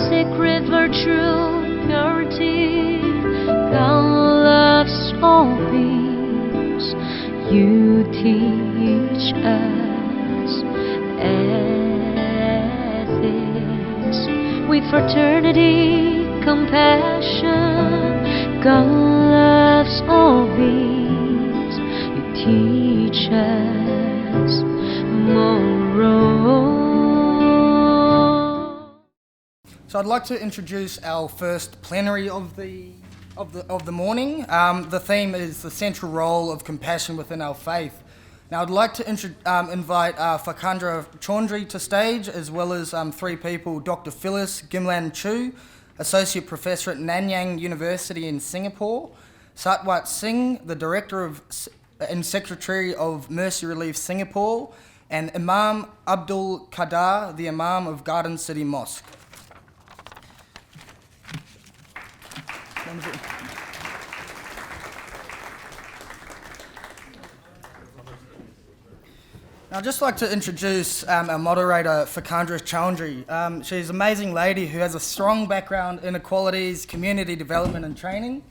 Secret virtue, purity, God loves all beings. You teach us ethics with fraternity, compassion. God loves all beings. You teach us morals. So I'd like to introduce our first plenary of the morning. The theme is the central role of compassion within our faith. Now I'd like to invite Fakandra Chaudhry to stage, as well as three people: Dr. Phyllis Gimlan Chu, Associate Professor at Nanyang University in Singapore; Satwat Singh, the Director and Secretary of Mercy Relief Singapore; and Imam Abdul Qadar, the Imam of Garden City Mosque. Now, I'd just like to introduce our moderator, Fakandra Chaudhry. She's an amazing lady who has a strong background in equalities, community development and training.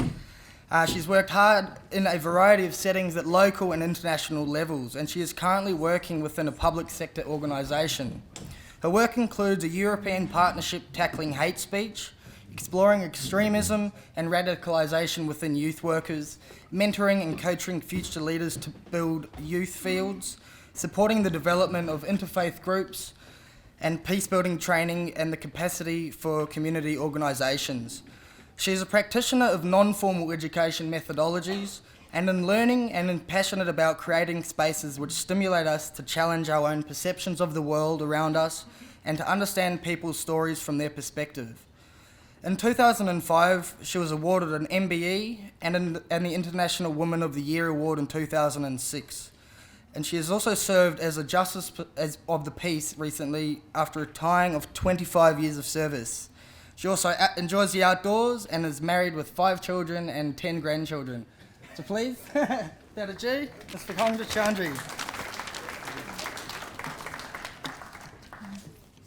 She's worked hard in a variety of settings at local and international levels, and she is currently working within a public sector organisation. Her work includes a European partnership tackling hate speech, exploring extremism and radicalisation within youth workers, mentoring and coaching future leaders to build youth fields, supporting the development of interfaith groups, and peace-building training and the capacity for community organisations. She is a practitioner of non-formal education methodologies and in learning and passionate about creating spaces which stimulate us to challenge our own perceptions of the world around us and to understand people's stories from their perspective. In 2005, she was awarded an MBE and the International Woman of the Year Award in 2006. And she has also served as a Justice of the Peace recently after a time of 25 years of service. She also enjoys the outdoors and is married with 5 children and 10 grandchildren. So please, without a G, Ms. Fakandra Chaudhry.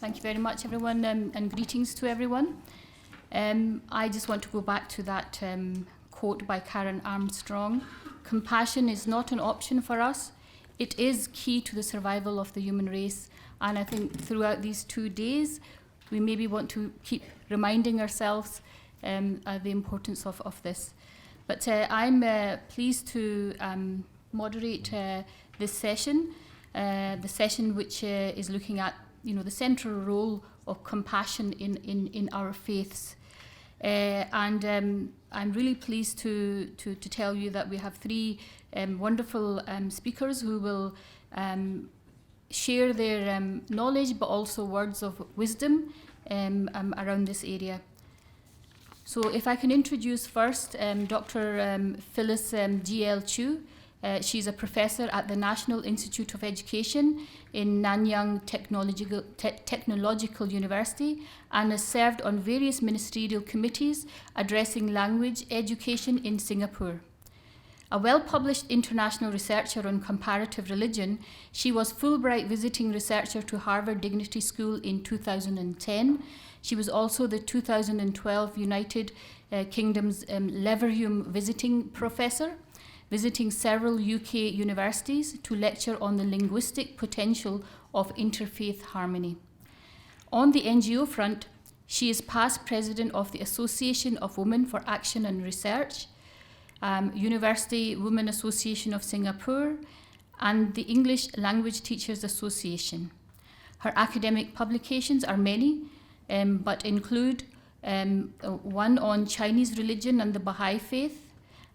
Thank you very much, everyone, and greetings to everyone. I just want to go back to that quote by Karen Armstrong. Compassion is not an option for us. It is key to the survival of the human race. And I think throughout these 2 days, we maybe want to keep reminding ourselves the importance of this. But I'm pleased to moderate this session, the session which is looking at the central role of compassion in our faiths. And I'm really pleased to tell you that we have 3 wonderful speakers who will share their knowledge but also words of wisdom around this area. So if I can introduce first Dr. Phyllis G.L. Chu. She's a professor at the National Institute of Education in Nanyang Technological University and has served on various ministerial committees addressing language education in Singapore. A well-published international researcher on comparative religion, she was Fulbright visiting researcher to Harvard Dignity School in 2010. She was also the 2012 United Kingdom's Leverhulme visiting professor, visiting several UK universities to lecture on the linguistic potential of interfaith harmony. On the NGO front, she is past president of the Association of Women for Action and Research, University Women Association of Singapore, and the English Language Teachers Association. Her academic publications are many, but include one on Chinese religion and the Baha'i faith,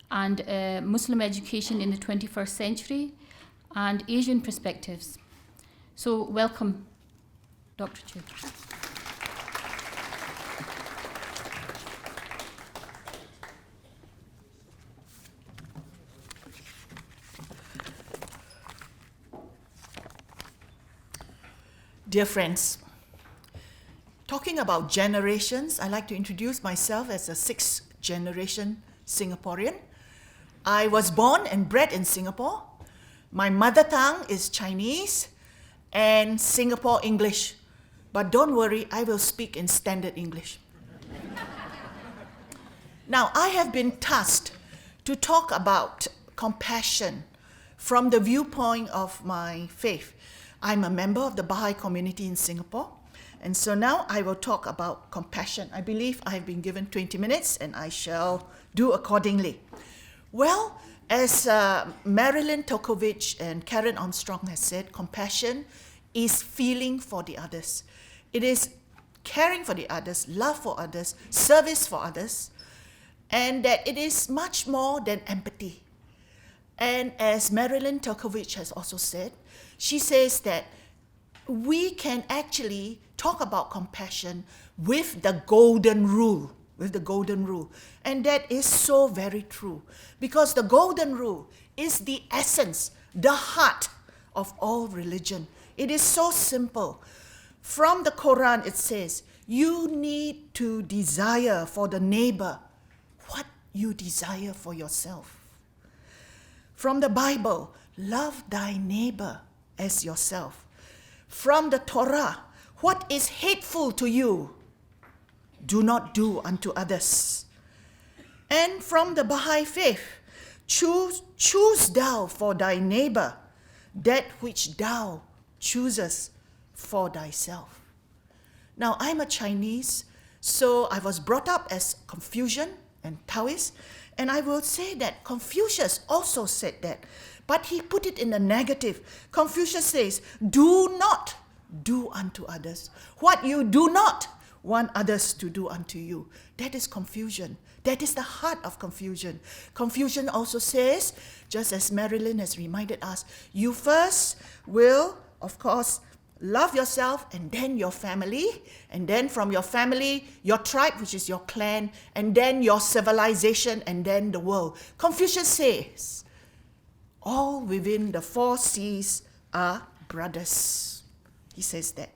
and Muslim education in the 21st century, and Asian perspectives. So welcome, Dr. Chu. Dear friends, talking about generations, I'd like to introduce myself as a 6th generation Singaporean. I was born and bred in Singapore. My mother tongue is Chinese and Singapore English, But don't worry, I will speak in standard English. Now, I have been tasked to talk about compassion from the viewpoint of my faith. I'm a member of the Baha'i community in Singapore, and so now I will talk about compassion. I believe I have been given 20 minutes, and I shall do accordingly. Well, as Marilyn Tokovich and Karen Armstrong has said, compassion is feeling for the others. It is caring for the others, love for others, service for others, and that it is much more than empathy. And as Marilyn Tokovich has also said, she says that we can actually talk about compassion with the golden rule, And that is so very true, because the golden rule is the essence, the heart of all religion. It is so simple. From the Quran, it says, you need to desire for the neighbor what you desire for yourself. From the Bible, love thy neighbor as yourself. From the Torah, what is hateful to you, do not do unto others. And from the Baha'i faith, choose thou for thy neighbor that which thou choosest for thyself. Now, I'm a Chinese, so I was brought up as Confucian and Taoist, and I will say that Confucius also said that, but he put it in the negative. Confucius says, do not do unto others what you do not want others to do unto you. That is confusion. That is the heart of confusion. Confucian also says, just as Marilyn has reminded us, you first will, of course, love yourself, and then your family, and then from your family, your tribe, which is your clan, and then your civilization, and then the world. Confucius says, all within the 4 C's are brothers. He says that.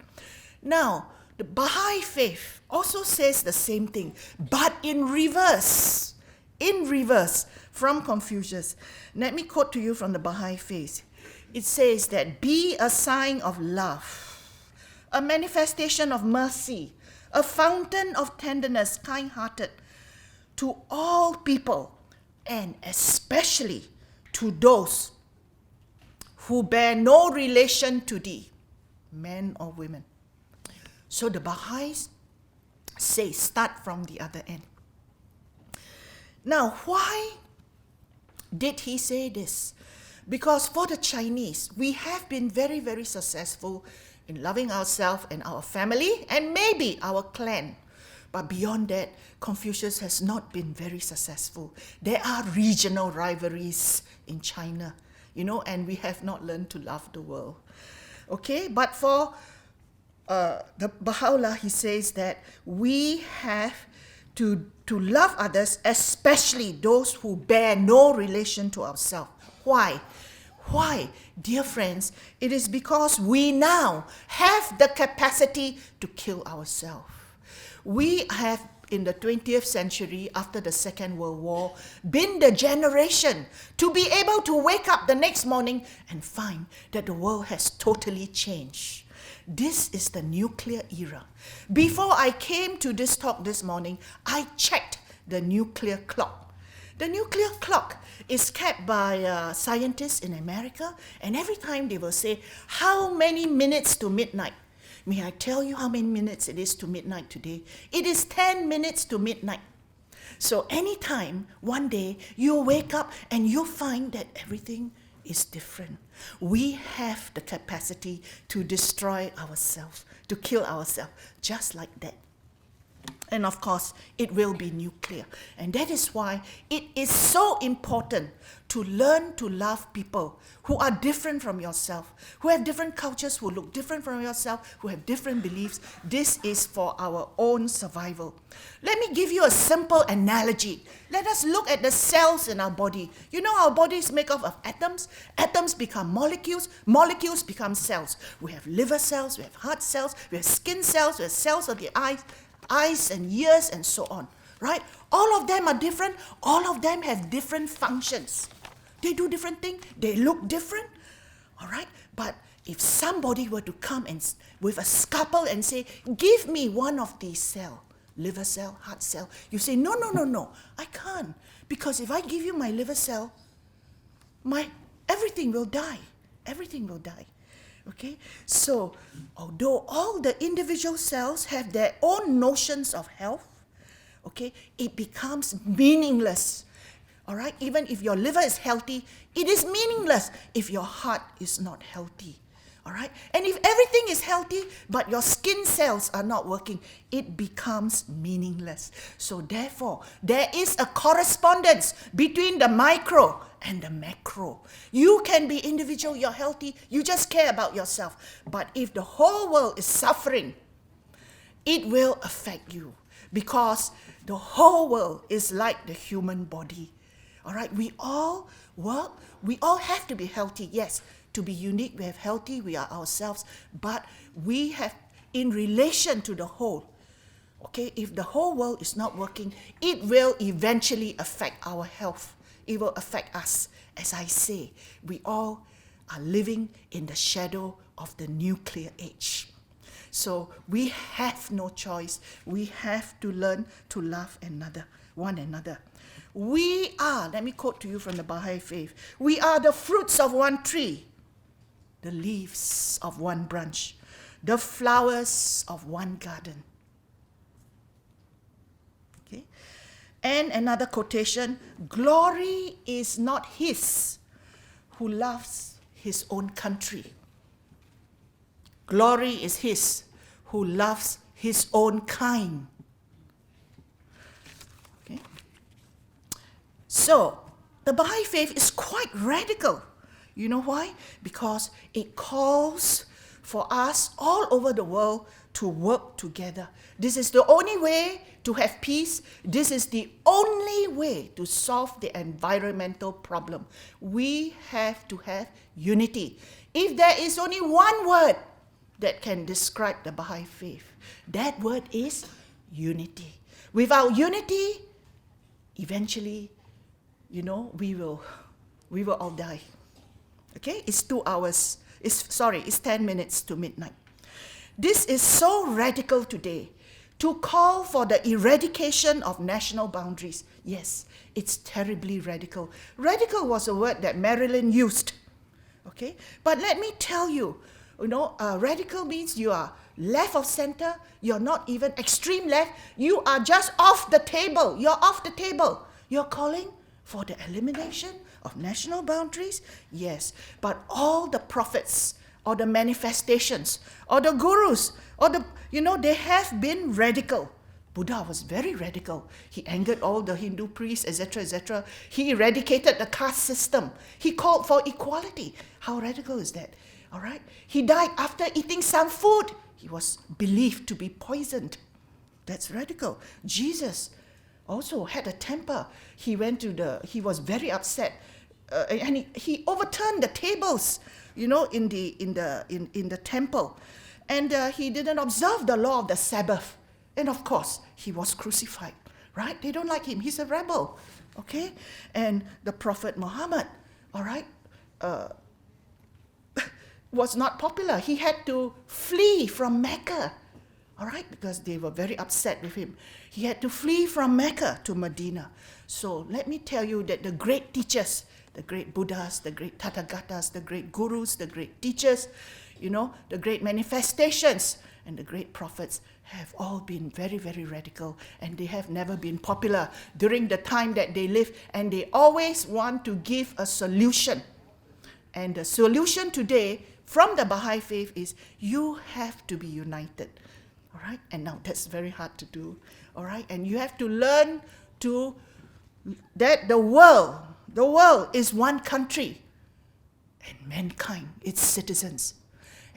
Now, the Baha'i faith also says the same thing, but in reverse from Confucius. Let me quote to you from the Baha'i faith. It says that be a sign of love, a manifestation of mercy, a fountain of tenderness, kind-hearted to all people, and especially to those who bear no relation to thee, men or women. So the Baha'is say start from the other end. Now, why did he say this? Because for the Chinese, we have been very, very successful in loving ourselves and our family and maybe our clan. But beyond that, Confucius has not been very successful. There are regional rivalries in China, and we have not learned to love the world. Okay, but for the Baha'u'llah, he says that we have to love others, especially those who bear no relation to ourselves. Why? Why? Dear friends, it is because we now have the capacity to kill ourselves. We have, in the 20th century, after the Second World War, been the generation to be able to wake up the next morning and find that the world has totally changed. This is the nuclear era. Before I came to this talk this morning, I checked the nuclear clock. The nuclear clock is kept by scientists in America, and every time they will say, how many minutes to midnight? May I tell you how many minutes it is to midnight today? It is 10 minutes to midnight. So anytime, one day, you wake up and you find that everything is different. We have the capacity to destroy ourselves, to kill ourselves, just like that. And of course, it will be nuclear. And that is why it is so important to learn to love people who are different from yourself, who have different cultures, who look different from yourself, who have different beliefs. This is for our own survival. Let me give you a simple analogy. Let us look at the cells in our body. You know our body is made up of atoms. Atoms become molecules. Molecules become cells. We have liver cells, we have heart cells, we have skin cells, we have cells of the eyes and ears and so on, right? All of them are different. All of them have different functions. They do different things. They look different, all right? But if somebody were to come and with a scalpel and say, give me one of these cells, liver cell, heart cell, you say, no, I can't. Because if I give you my liver cell, everything will die. Everything will die. Okay? So, although all the individual cells have their own notions of health, okay, it becomes meaningless. All right? Even if your liver is healthy, it is meaningless if your heart is not healthy. All right? And if everything is healthy, but your skin cells are not working, it becomes meaningless. So therefore, there is a correspondence between the micro and the macro. You can be individual, you're healthy, you just care about yourself. But if the whole world is suffering, it will affect you, because the whole world is like the human body. All right? We all have to be healthy, yes. To be unique, we have healthy, we are ourselves, but we have, in relation to the whole, okay, if the whole world is not working, it will eventually affect our health. It will affect us. As I say, we all are living in the shadow of the nuclear age. So we have no choice. We have to learn to love one another. We are, let me quote to you from the Baha'i Faith, we are the fruits of one tree, the leaves of one branch, the flowers of one garden. Okay? And another quotation, glory is not his who loves his own country. Glory is his who loves his own kind. Okay? So, the Baha'i Faith is quite radical. You know why? Because it calls for us all over the world to work together. This is the only way to have peace. This is the only way to solve the environmental problem. We have to have unity. If there is only one word that can describe the Baha'i Faith, that word is unity. Without unity, eventually, we will all die. Okay, it's 2 hours. It's 10 minutes to midnight. This is so radical today, to call for the eradication of national boundaries. Yes, it's terribly radical. Radical was a word that Marilyn used. Okay, but let me tell you, radical means you are left of center. You're not even extreme left. You are just off the table. You're off the table. You're calling for the elimination of national boundaries? Yes, but all the prophets or the manifestations or the gurus they have been radical. Buddha was very radical. He angered all the Hindu priests, etc., etc. He eradicated the caste system. He called for equality. How radical is that? All right. He died after eating some food. He was believed to be poisoned. That's radical. Jesus also had a temper. He was very upset, and he overturned the tables, in the temple, and he didn't observe the law of the Sabbath, and of course he was crucified. Right? They don't like him. He's a rebel. Okay, and the Prophet Muhammad, all right, was not popular. He had to flee from Mecca. All right, because they were very upset with him. He had to flee from Mecca to Medina. So let me tell you that the great teachers, the great Buddhas, the great Tathagatas, the great gurus, the great teachers, the great manifestations, and the great prophets have all been very, very radical, and they have never been popular during the time that they live, and they always want to give a solution. And the solution today from the Baha'i Faith is you have to be united. All right? And now that's very hard to do. All right? And you have to learn that the world is one country, and mankind, its citizens.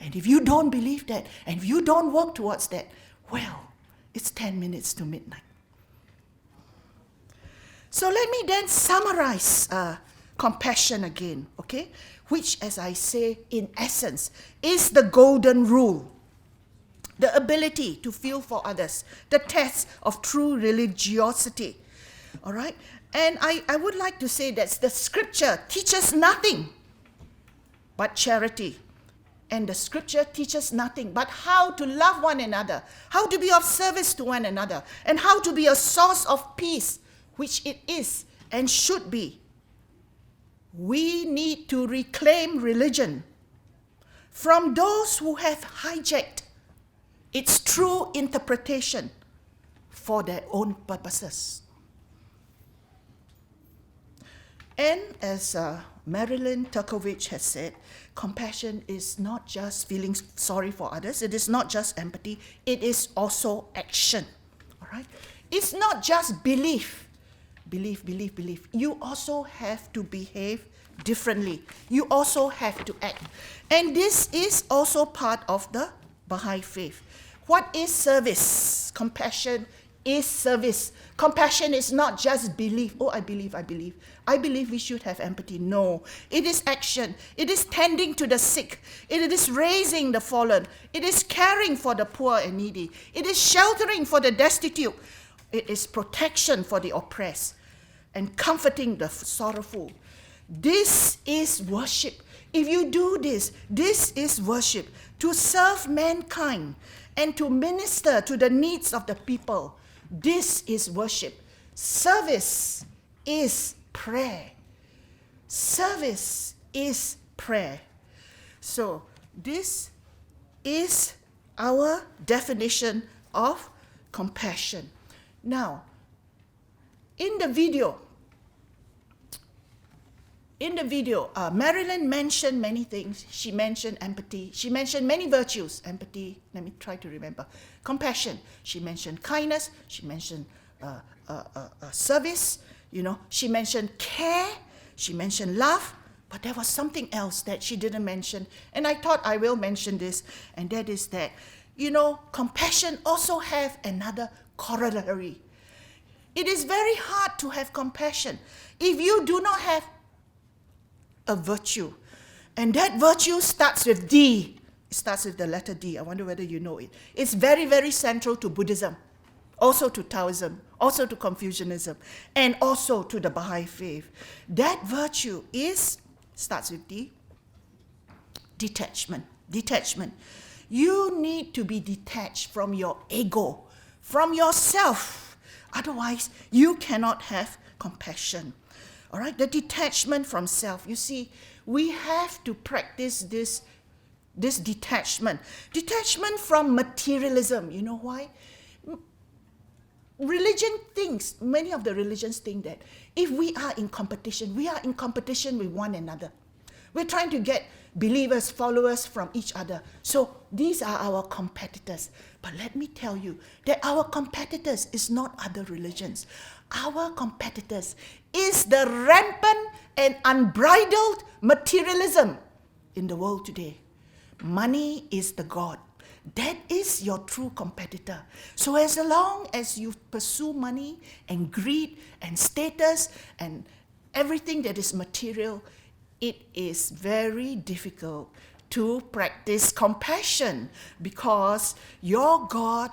And if you don't believe that, and if you don't work towards that, well, it's 10 minutes to midnight. So let me then summarize compassion again, okay? Which, as I say, in essence, is the golden rule. The ability to feel for others, the test of true religiosity. All right? And I would like to say that the scripture teaches nothing but charity. and the scripture teaches nothing but how to love one another, how to be of service to one another, and how to be a source of peace, which it is and should be. We need to reclaim religion from those who have hijacked its true interpretation for their own purposes. And as Marilyn Turkovich has said, compassion is not just feeling sorry for others. It is not just empathy. It is also action. All right? It's not just belief. Belief. You also have to behave differently. You also have to act. And this is also part of the Baha'i faith. What is service? Compassion is service. Compassion is not just belief. Oh, I believe. I believe we should have empathy. No. It is action. It is tending to the sick. It is raising the fallen. It is caring for the poor and needy. It is sheltering for the destitute. It is protection for the oppressed and comforting the sorrowful. This is worship. If you do this, this is worship. To serve mankind and to minister to the needs of the people. This is worship. Service is prayer. Service is prayer. So, this is our definition of compassion. Now, in the video, Marilyn mentioned many things. She mentioned empathy. She mentioned many virtues. Empathy, let me try to remember. Compassion. She mentioned kindness. She mentioned service. She mentioned care. She mentioned love. But there was something else that she didn't mention. And I thought I will mention this. And that is that, compassion also have another corollary. It is very hard to have compassion if you do not have a virtue. And that virtue starts with D. It starts with the letter D. I wonder whether you know it. It's very, very central to Buddhism, also to Taoism, also to Confucianism, and also to the Baha'i faith. That virtue starts with D, detachment. Detachment. You need to be detached from your ego, from yourself. Otherwise, you cannot have compassion. All right, the detachment from self. You see, we have to practice this detachment. Detachment from materialism. You know why? Many of the religions think that if we are in competition with one another. We're trying to get believers, followers from each other. So these are our competitors. But let me tell you that our competitors is not other religions. Our competitors is the rampant and unbridled materialism in the world today. Money is the God. That is your true competitor. So as long as you pursue money and greed and status and everything that is material, it is very difficult to practice compassion because your God,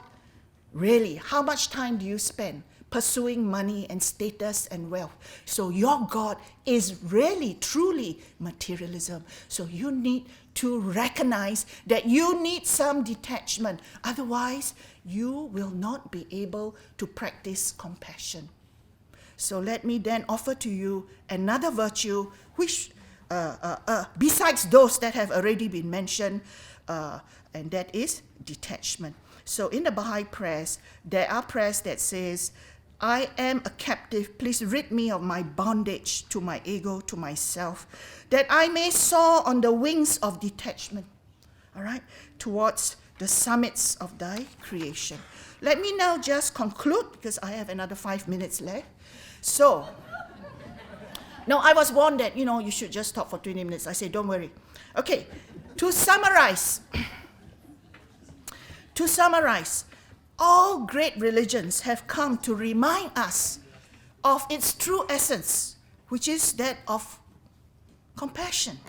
really, how much time do you spend pursuing money and status and wealth? So your God is really, truly materialism. So you need to recognize that you need some detachment. Otherwise, you will not be able to practice compassion. So let me then offer to you another virtue which, besides those that have already been mentioned, and that is detachment. So in the Baha'i prayers, there are prayers that says, I am a captive, please rid me of my bondage to my ego, to myself, that I may soar on the wings of detachment, all right, towards the summits of thy creation. Let me now just conclude, because I have another 5 minutes left. So, now I was warned that, you should just talk for 20 minutes. I said, don't worry. Okay, to summarize, all great religions have come to remind us of its true essence, which is that of compassion,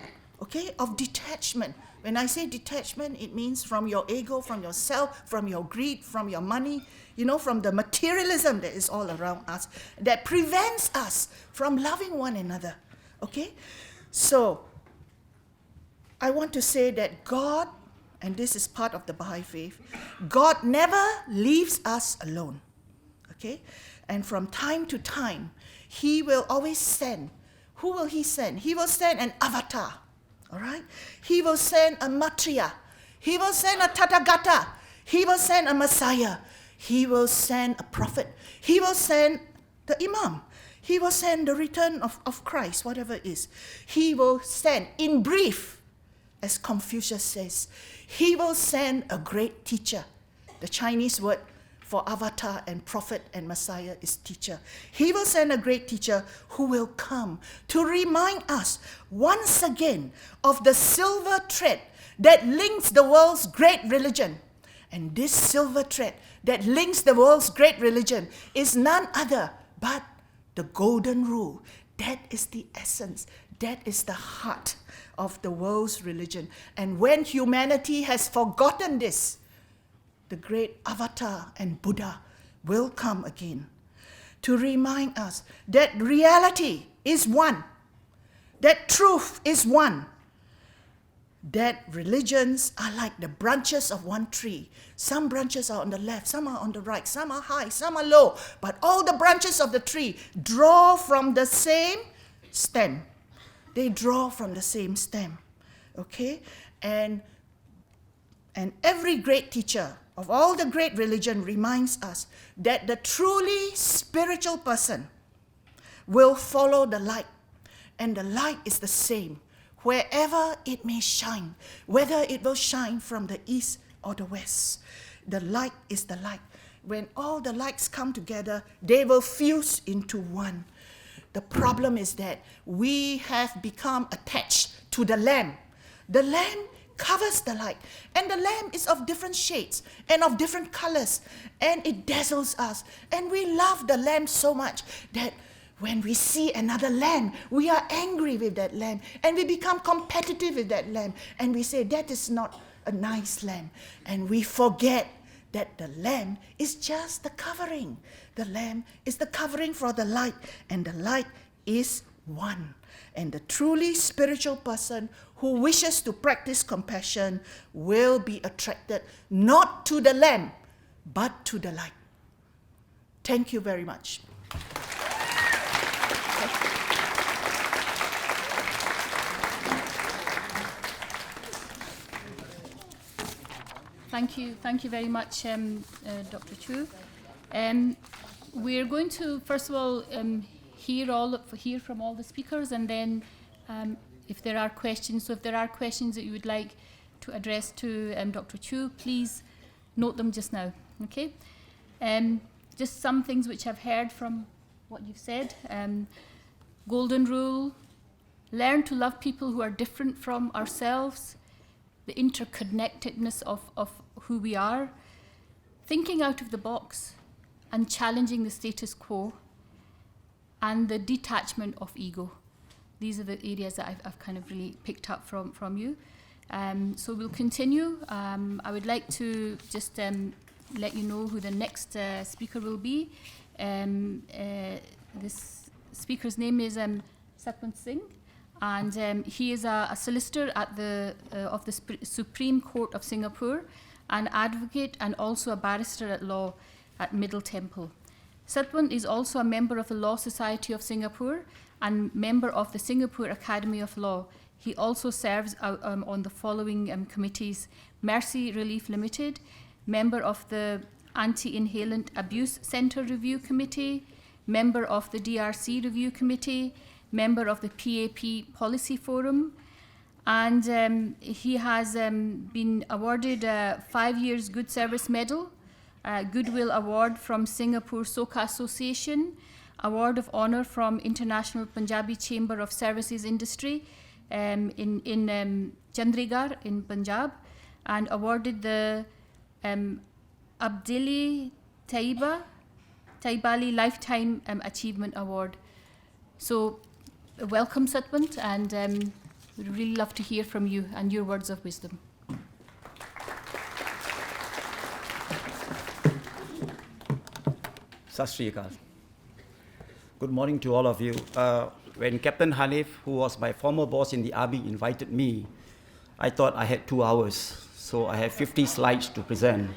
okay, of detachment. When I say detachment, it means from your ego, from yourself, from your greed, from your money, from the materialism that is all around us, that prevents us from loving one another, okay? So, I want to say that God, and this is part of the Baha'i faith, God never leaves us alone. Okay? And from time to time, He will always send. Who will He send? He will send an avatar. All right? He will send a Matriya. He will send a Tathagata. He will send a Messiah. He will send a prophet. He will send the Imam. He will send the return of Christ, whatever it is. He will send, in brief, as Confucius says, He will send a great teacher. The Chinese word for avatar and prophet and Messiah is teacher. He will send a great teacher who will come to remind us once again of the silver thread that links the world's great religion. And this silver thread that links the world's great religion is none other but the golden rule. That is the essence. That is the heart of the world's religion. And when humanity has forgotten this, the great avatar and Buddha will come again to remind us that reality is one, that truth is one, that religions are like the branches of one tree. Some branches are on the left, some are on the right, some are high, some are low, but all the branches of the tree draw from the same stem. They draw from the same stem, okay? And every great teacher of all the great religion reminds us that the truly spiritual person will follow the light, and the light is the same wherever it may shine, whether it will shine from the east or the west. The light is the light. When all the lights come together, they will fuse into one. The problem is that we have become attached to the lamp. The lamp covers the light, and the lamp is of different shades and of different colors, and it dazzles us. And we love the lamp so much that when we see another lamp, we are angry with that lamp, and we become competitive with that lamp, and we say, that is not a nice lamp. And we forget that the lamp is just the covering. The lamp is the covering for the light, and the light is one. And the truly spiritual person who wishes to practice compassion will be attracted not to the lamp, but to the light. Thank you very much. Thank you very much, Dr. Chu. We're going to, first of all, hear from all the speakers, and then if there are questions, so if there are questions that you would like to address to Dr. Chu, please note them just now, okay? Just some things which I've heard from what you've said. Golden rule, learn to love people who are different from ourselves, the interconnectedness of who we are, thinking out of the box and challenging the status quo, and the detachment of ego. These are the areas that I've kind of really picked up from you. So we'll continue. I would like to just let you know who the next speaker will be. This speaker's name is Satwant Singh, and he is a solicitor at of the Supreme Court of Singapore, an advocate and also a barrister at law at Middle Temple. Satwant is also a member of the Law Society of Singapore and member of the Singapore Academy of Law. He also serves on the following committees: Mercy Relief Limited, member of the Anti-Inhalant Abuse Centre Review Committee, member of the DRC Review Committee, member of the PAP Policy Forum, and he has been awarded a 5 years Good Service Medal, Goodwill Award from Singapore Soka Association, Award of Honour from International Punjabi Chamber of Services Industry in Chandigarh in Punjab, and awarded the Abdeli Taibali Lifetime Achievement Award. So welcome, Satwant, and we'd really love to hear from you and your words of wisdom. Sat Sri Akal. Good morning to all of you. When Captain Hanif, who was my former boss in the army, invited me, I thought I had 2 hours, so I have 50 slides to present.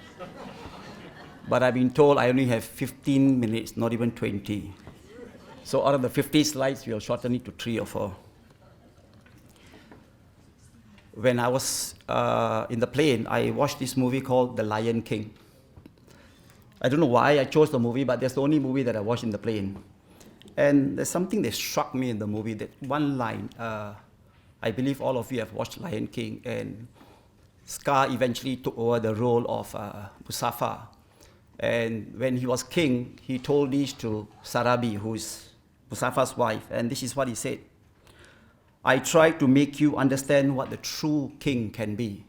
But I've been told I only have 15 minutes, not even 20. So out of the 50 slides, we'll shorten it to 3 or 4. When I was in the plane, I watched this movie called The Lion King. I don't know why I chose the movie, but that's the only movie that I watched in the plane. And there's something that struck me in the movie, that one line. I believe all of you have watched Lion King, and Scar eventually took over the role of Mustafa. And when he was king, he told this to Sarabi, who is Mustafa's wife, and this is what he said. I tried to make you understand what the true king can be.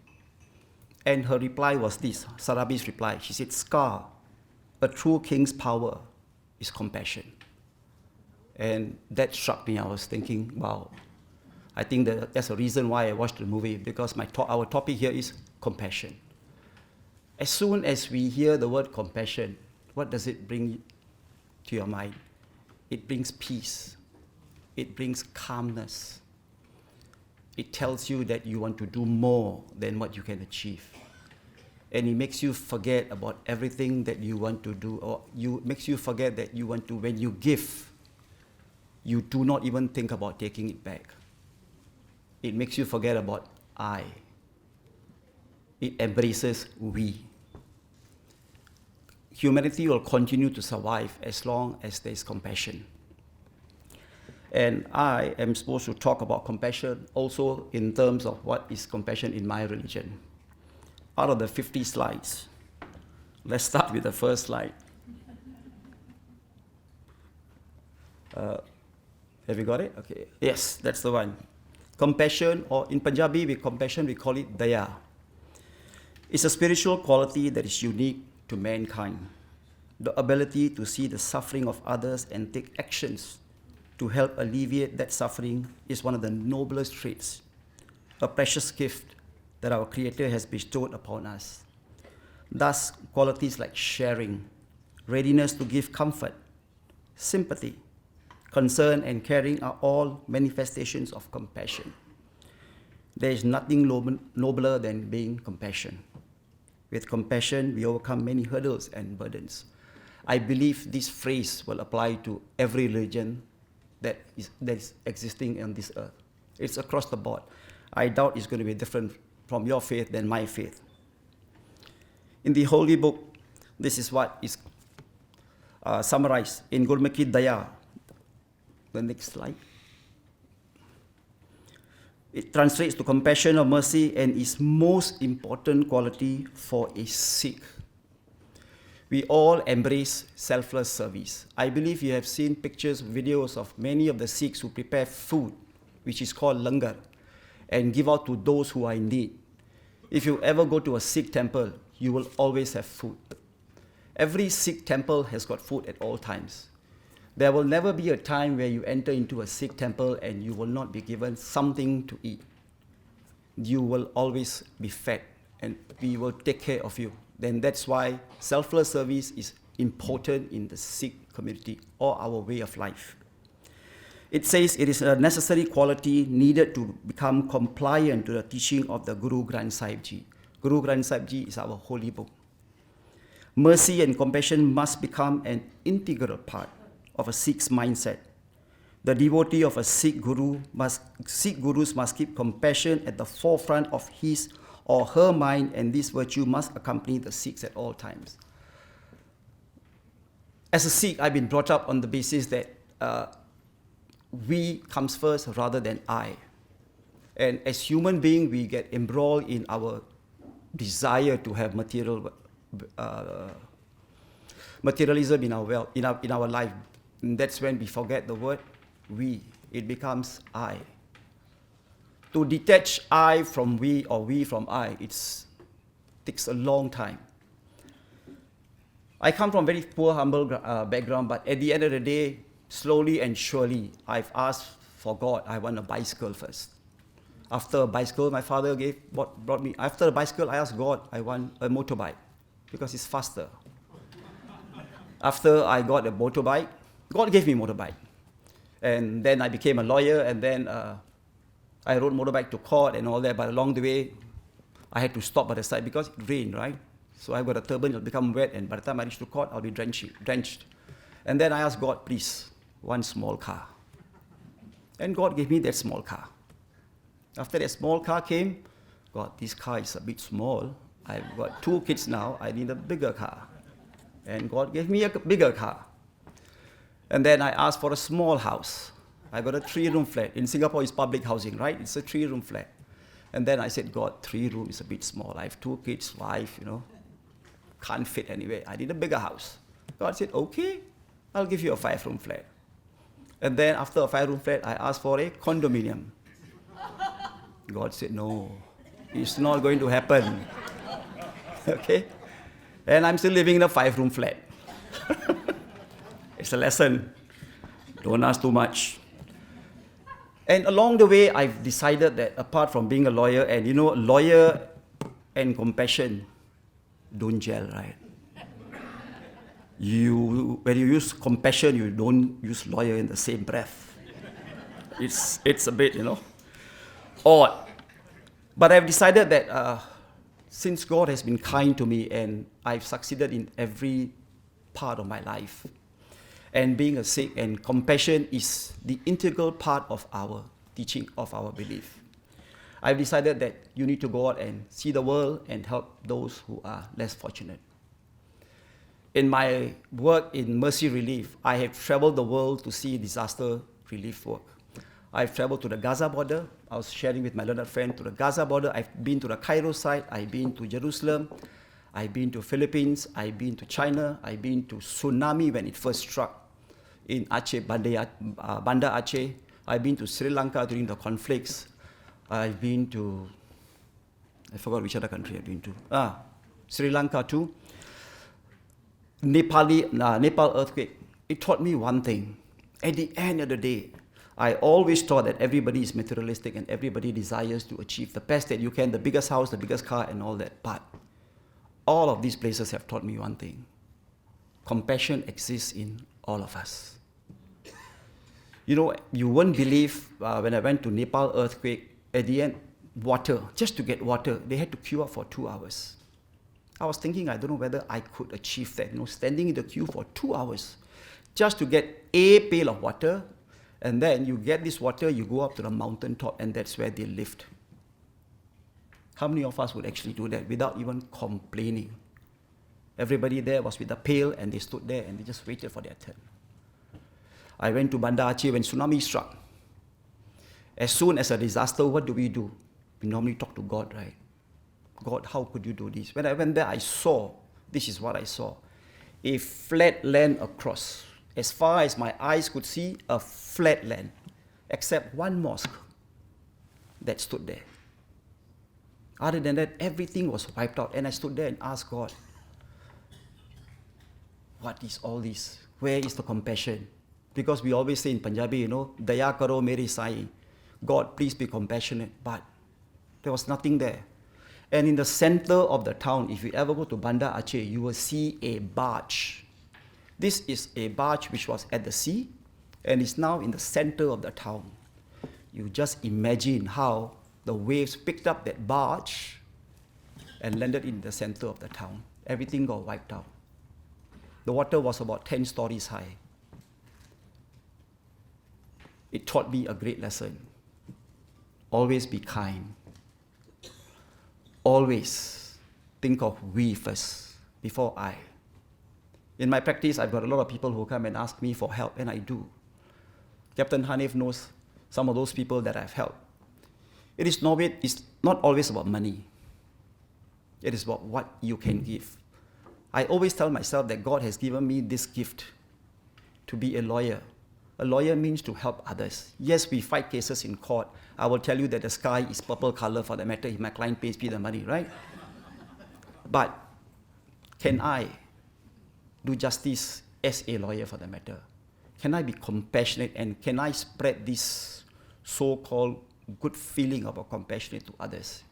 And her reply was this, Sarabi's reply. She said, Scar, a true king's power is compassion. And that struck me. I was thinking, wow, I think that's a reason why I watched the movie, because our topic here is compassion. As soon as we hear the word compassion, what does it bring to your mind? It brings peace. It brings calmness. It tells you that you want to do more than what you can achieve. And it makes you forget about everything that you want to do, or makes you forget that you want to, when you give, you do not even think about taking it back. It makes you forget about I. It embraces we. Humanity will continue to survive as long as there is compassion. And I am supposed to talk about compassion also in terms of what is compassion in my religion. Out of the 50 slides, let's start with the first slide. Have you got it? Okay. Yes, that's the one. Compassion, or in Punjabi, with compassion, we call it daya. It's a spiritual quality that is unique to mankind. The ability to see the suffering of others and take actions to help alleviate that suffering is one of the noblest traits, a precious gift that our Creator has bestowed upon us. Thus, qualities like sharing, readiness to give comfort, sympathy, concern, and caring are all manifestations of compassion. There is nothing nobler than being compassionate. With compassion, we overcome many hurdles and burdens. I believe this phrase will apply to every religion that is existing on this earth. It's across the board. I doubt it's going to be different from your faith than my faith. In the Holy Book, this is what is summarized in Gurmukhi Daya. The next slide. It translates to compassion or mercy and is most important quality for a Sikh. We all embrace selfless service. I believe you have seen pictures, videos of many of the Sikhs who prepare food, which is called langar, and give out to those who are in need. If you ever go to a Sikh temple, you will always have food. Every Sikh temple has got food at all times. There will never be a time where you enter into a Sikh temple and you will not be given something to eat. You will always be fed and we will take care of you. Then that's why selfless service is important in the Sikh community or our way of life. It says it is a necessary quality needed to become compliant to the teaching of the Guru Granth Sahib Ji. Guru Granth Sahib Ji is our holy book. Mercy and compassion must become an integral part of a Sikh's mindset. The devotee of a Sikh gurus must keep compassion at the forefront of his or her mind, and this virtue must accompany the Sikhs at all times. As a Sikh, I've been brought up on the basis that we comes first rather than I. And as human beings, we get embroiled in our desire to have materialism in our life. And that's when we forget the word we. It becomes I. To detach I from we or we from I, it takes a long time. I come from a very poor, humble background, but at the end of the day, slowly and surely, I've asked for God, I want a bicycle first. After a bicycle, my father brought me. After a bicycle, I asked God, I want a motorbike because it's faster. After I got a motorbike, God gave me a motorbike. And then I became a lawyer, and then I rode motorbike to court and all that, but along the way, I had to stop by the side because it rained, right? So I've got a turban, it'll become wet, and by the time I reach to court, I'll be drenched. And then I asked God, please, one small car. And God gave me that small car. After that small car came, God, this car is a bit small. I've got 2 kids now, I need a bigger car. And God gave me a bigger car. And then I asked for a small house. I got a 3-room flat. In Singapore, it's public housing, right? It's a 3-room flat. And then I said, God, 3 rooms is a bit small. I have 2 kids, wife, can't fit anywhere. I need a bigger house. God said, okay, I'll give you a 5-room flat. And then after a 5-room flat, I asked for a condominium. God said, no, it's not going to happen. Okay? And I'm still living in a 5-room flat. It's a lesson. Don't ask too much. And along the way, I've decided that apart from being a lawyer, and lawyer and compassion don't gel, right? When you use compassion, you don't use lawyer in the same breath. It's a bit, odd. But I've decided that since God has been kind to me and I've succeeded in every part of my life, and being a Sikh, and compassion is the integral part of our teaching, of our belief, I've decided that you need to go out and see the world and help those who are less fortunate. In my work in Mercy Relief, I have traveled the world to see disaster relief work. I've traveled to the Gaza border. I was sharing with my learned friend to the Gaza border. I've been to the Cairo site. I've been to Jerusalem. I've been to Philippines. I've been to China. I've been to tsunami when it first struck in Aceh, Banda Aceh. I've been to Sri Lanka during the conflicts. I've been to, I forgot which other country I've been to. Sri Lanka too. Nepal earthquake. It taught me one thing. At the end of the day, I always thought that everybody is materialistic and everybody desires to achieve the best that you can, the biggest house, the biggest car, and all that. But all of these places have taught me one thing. Compassion exists in all of us. You won't believe when I went to Nepal earthquake, at the end, water, just to get water, they had to queue up for 2 hours. I was thinking, I don't know whether I could achieve that, standing in the queue for 2 hours just to get a pail of water, and then you get this water, you go up to the mountain top, and that's where they lift. How many of us would actually do that without even complaining? Everybody there was with a pail, and they stood there, and they just waited for their turn. I went to Banda Aceh when tsunami struck. As soon as a disaster, what do? We normally talk to God, right? God, how could you do this? When I went there, this is what I saw. A flat land across. As far as my eyes could see, a flat land, except one mosque that stood there. Other than that, everything was wiped out. And I stood there and asked God, what is all this? Where is the compassion? Because we always say in Punjabi, Daya karo mere sai. God, please be compassionate. But there was nothing there. And in the center of the town, if you ever go to Banda Aceh, you will see a barge. This is a barge which was at the sea and is now in the center of the town. You just imagine how the waves picked up that barge and landed in the center of the town. Everything got wiped out. The water was about 10 stories high. It taught me a great lesson. Always be kind. Always think of we first before I. In my practice, I've got a lot of people who come and ask me for help, and I do. Captain Hanif knows some of those people that I've helped. It's not always about money. It is about what you can give. I always tell myself that God has given me this gift to be a lawyer. A lawyer means to help others. Yes, we fight cases in court. I will tell you that the sky is purple color for the matter if my client pays me the money, right? But can I do justice as a lawyer for the matter? Can I be compassionate and can I spread this so-called good feeling about compassion to others?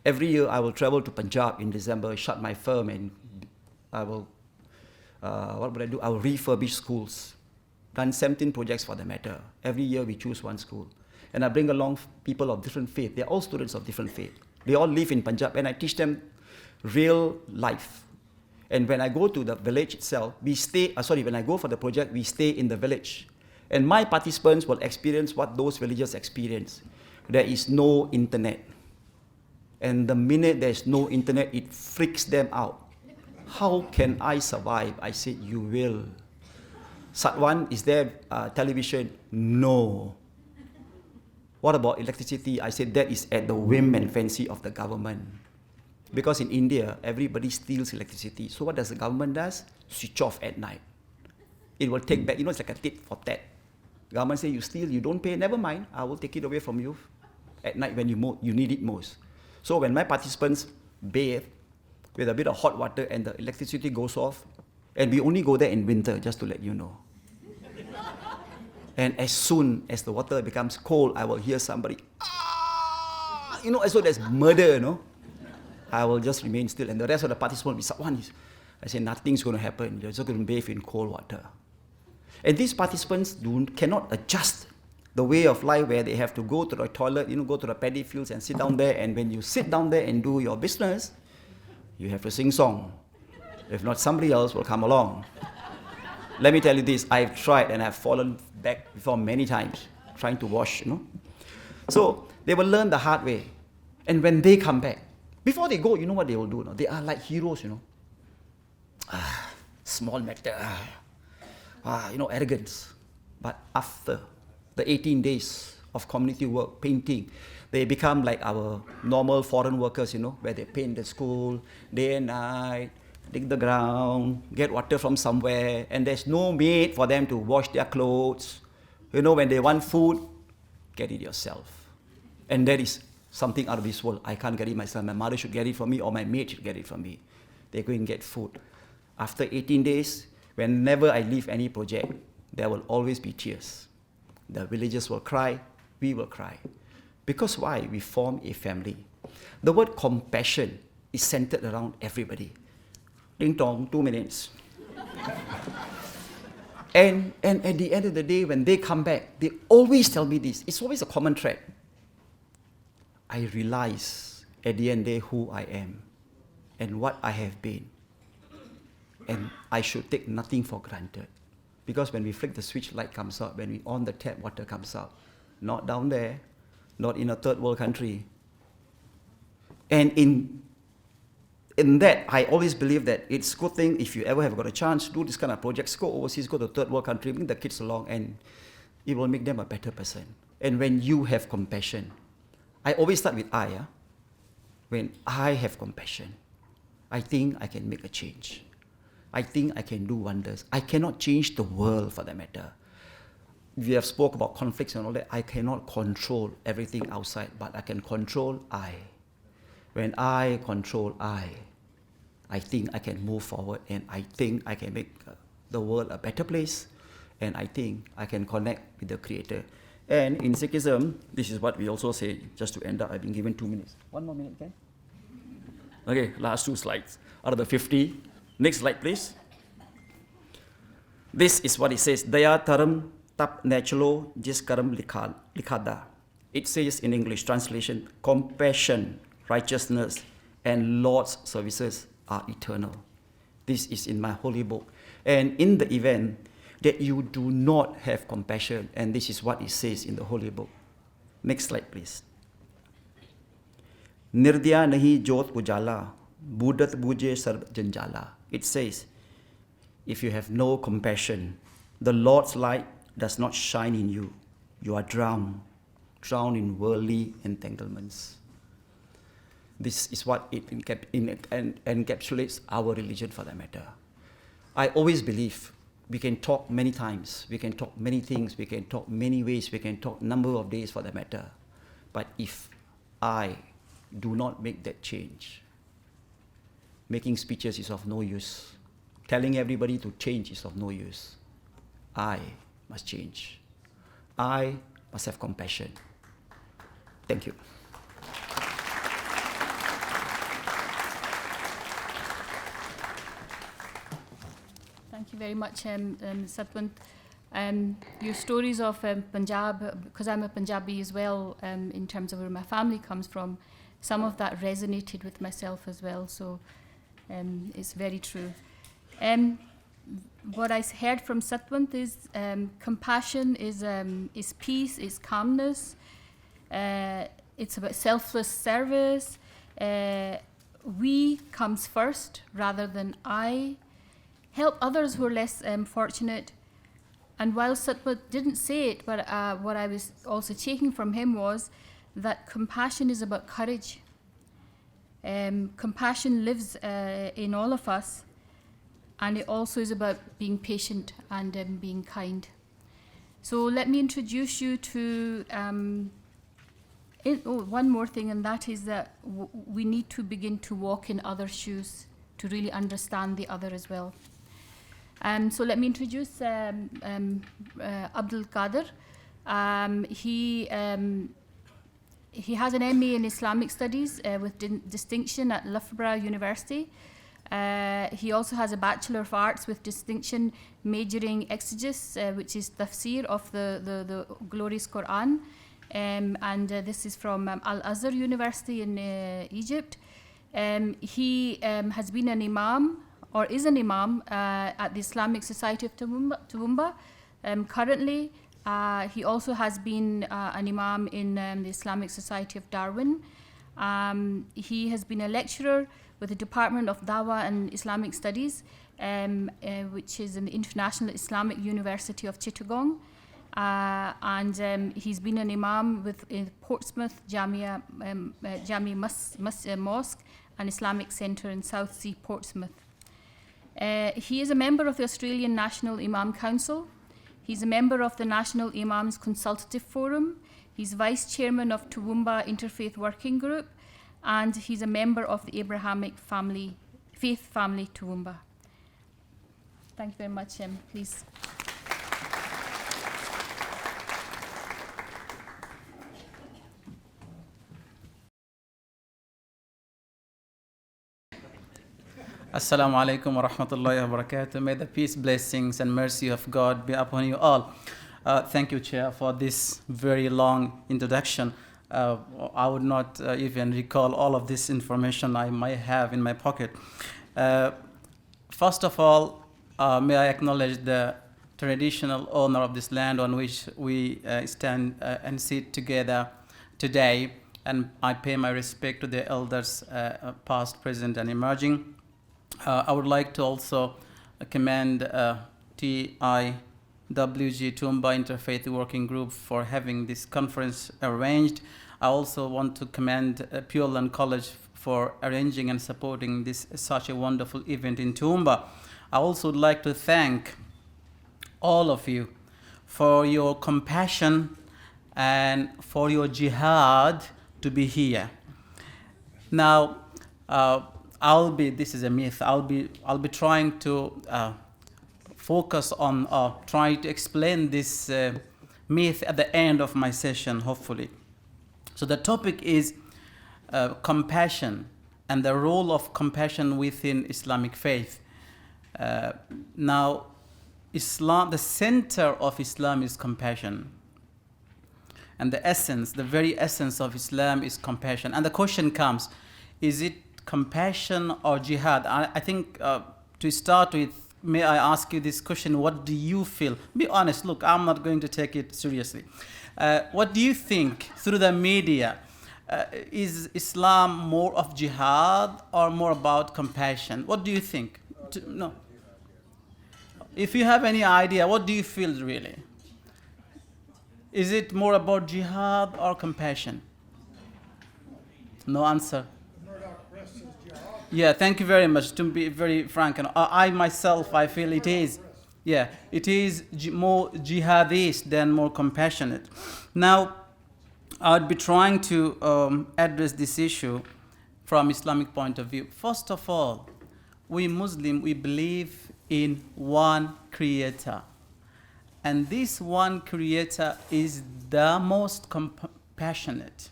Every year I will travel to Punjab in December, shut my firm, and I will, what would I do? I will refurbish schools. Done 17 projects for the matter. Every year we choose one school. And I bring along people of different faith. They're all students of different faith. They all live in Punjab, and I teach them real life. And when I go to the village itself, when I go for the project, we stay in the village. And my participants will experience what those villagers experience. There is no internet. And the minute there's no internet, it freaks them out. How can I survive? I said, you will. Satwan, is there television? No. What about electricity? I said, that is at the whim and fancy of the government. Because in India, everybody steals electricity. So what does the government do? Switch off at night. It will take back, it's like a tit for tat. Government say, you steal, you don't pay, never mind, I will take it away from you at night when you need it most. So when my participants bathe with a bit of hot water and the electricity goes off, and we only go there in winter, just to let you know. And as soon as the water becomes cold, I will hear somebody, as though there's murder, I will just remain still. And the rest of the participants will be, I say, nothing's going to happen. You're just going to bathe in cold water. And these participants cannot adjust the way of life where they have to go to the toilet, go to the paddy fields and sit down there. And when you sit down there and do your business, you have to sing song. If not, somebody else will come along. Let me tell you this, I've tried and I've fallen back before many times, trying to wash, So they will learn the hard way. And when they come back, before they go, you know what they will do? They are like heroes, Small matter. Arrogance. But after the 18 days of community work, painting, they become like our normal foreign workers, where they paint the school, day and night, dig the ground, get water from somewhere, and there's no maid for them to wash their clothes. When they want food, get it yourself. And that is something out of this world. I can't get it myself. My mother should get it for me, or my maid should get it for me. They go and get food. After 18 days, whenever I leave any project, there will always be tears. The villagers will cry, we will cry. Because why? We form a family. The word compassion is centered around everybody. Ding dong, 2 minutes. and at the end of the day, when they come back, they always tell me this. It's always a common thread. I realize at the end of the day who I am and what I have been. And I should take nothing for granted. Because when we flick the switch, light comes out. When we on the tap, water comes out. Not down there, not in a third world country. And in that, I always believe that it's a good thing if you ever have got a chance to do this kind of projects, go overseas, go to a third world country, bring the kids along, and it will make them a better person. And when you have compassion, I always start with I. When I have compassion, I think I can make a change. I think I can do wonders. I cannot change the world for that matter. We have spoke about conflicts and all that. I cannot control everything outside, but I can control I. When I control I think I can move forward, and I think I can make the world a better place, and I think I can connect with the Creator. And in Sikhism, this is what we also say, just to end up, I've been given 2 minutes. 1 more minute, okay? Okay, last 2 slides out of the 50. Next slide, please. This is what it says. Daya taram tap natural jis karam likhada. It says in English translation, compassion, righteousness, and Lord's services are eternal. This is in my holy book. And in the event that you do not have compassion, and this is what it says in the holy book. Next slide, please. Nirdya nahi jot ujala, budat buje sarv janjala. It says, if you have no compassion, the Lord's light does not shine in you. You are drowned in worldly entanglements. This is what it encapsulates our religion for that matter. I always believe we can talk many times, we can talk many things, we can talk many ways, we can talk number of days for that matter. But if I do not make that change, making speeches is of no use. Telling everybody to change is of no use. I must change. I must have compassion. Thank you. Thank you very much, Satwant. Your stories of Punjab, because I'm a Punjabi as well, in terms of where my family comes from, some of that resonated with myself as well, so it's very true. What I heard from Satwant is compassion is peace, is calmness, it's about selfless service. We comes first rather than I. Help others who are less fortunate. And while Satwant didn't say it, but what I was also taking from him was that compassion is about courage. Compassion lives in all of us, and it also is about being patient and being kind. So let me introduce you to one more thing, and that is that we need to begin to walk in other shoes to really understand the other as well. So let me introduce Abdul Qadir. He has an MA in Islamic Studies with distinction at Loughborough University. He also has a Bachelor of Arts with distinction majoring exegesis, which is tafsir of the glorious Quran. This is from Al-Azhar University in Egypt. He has been an imam, or is an imam, at the Islamic Society of Toowoomba. Currently, he also has been an imam in the Islamic Society of Darwin. He has been a lecturer with the Department of Dawah and Islamic Studies, which is in the International Islamic University of Chittagong. He's been an imam with Portsmouth Jamia Mosque and Islamic Centre in South Sea, Portsmouth. He is a member of the Australian National Imam Council. He's a member of the National Imams Consultative Forum. He's vice chairman of Toowoomba Interfaith Working Group, and he's a member of the Abrahamic Faith Family Toowoomba. Thank you very much, please. Assalamu alaikum wa rahmatullahi wa barakatuh. May the peace, blessings, and mercy of God be upon you all. Thank you, Chair, for this very long introduction. I would not even recall all of this information I might have in my pocket. First of all, may I acknowledge the traditional owner of this land on which we stand and sit together today, and I pay my respect to the elders past, present, and emerging. I would like to also commend TIWG, Toowoomba Interfaith Working Group, for having this conference arranged. I also want to commend Pure Land College for arranging and supporting such a wonderful event in Toowoomba. I also would like to thank all of you for your compassion and for your jihad to be here. Now, this is a myth. I'll be trying to focus on trying to explain this myth at the end of my session, hopefully. So the topic is compassion and the role of compassion within Islamic faith. Now, Islam, the center of Islam is compassion. And the very essence of Islam is compassion. And the question comes, is it compassion or jihad? I think to start with, may I ask you this question, what do you feel? Be honest, look, I'm not going to take it seriously. What do you think through the media? Is Islam more of jihad or more about compassion? What do you think? No. If you have any idea, what do you feel really? Is it more about jihad or compassion? No answer. Yeah, thank you very much. To be very frank, and I myself, I feel it is. Yeah, it is more jihadist than more compassionate. Now, I'd be trying to address this issue from Islamic point of view. First of all, we Muslim, we believe in one creator. And this one creator is the most compassionate.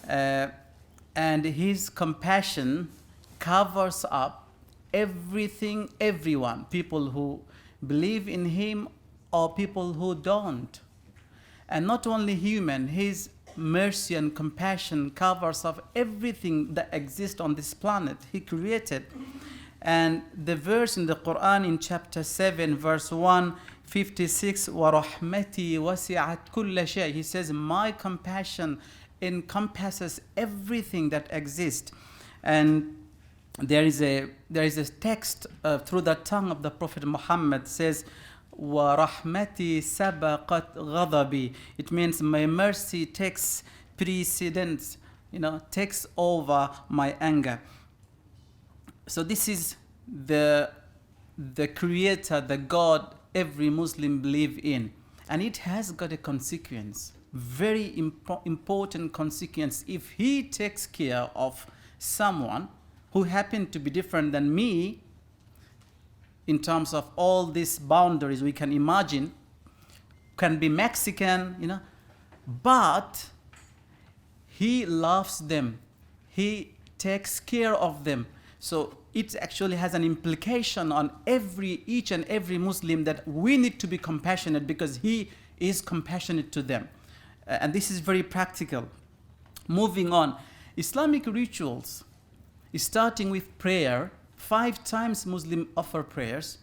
And his compassion covers up everything, everyone, people who believe in him or people who don't. And not only human, his mercy and compassion covers of everything that exists on this planet. He created. And the verse in the Quran in chapter 7, verse 156, وَرَحْمَتِي وَسِعَتْ كُلَّ شَيْءٍ. He says, my compassion encompasses everything that exists. And there is a text through the tongue of the Prophet Muhammad says, وَرَحْمَتِي سَبَقَتْ غَضَبِي. It means my mercy takes precedence, takes over my anger. So this is the creator, the God every Muslim believe in. And it has got a consequence, very important consequence. If he takes care of someone who happened to be different than me, in terms of all these boundaries we can imagine, can be Mexican, but he loves them. He takes care of them. So it actually has an implication on each and every Muslim that we need to be compassionate because he is compassionate to them. And this is very practical. Moving on, Islamic rituals, starting with prayer. 5 times Muslims offer prayers,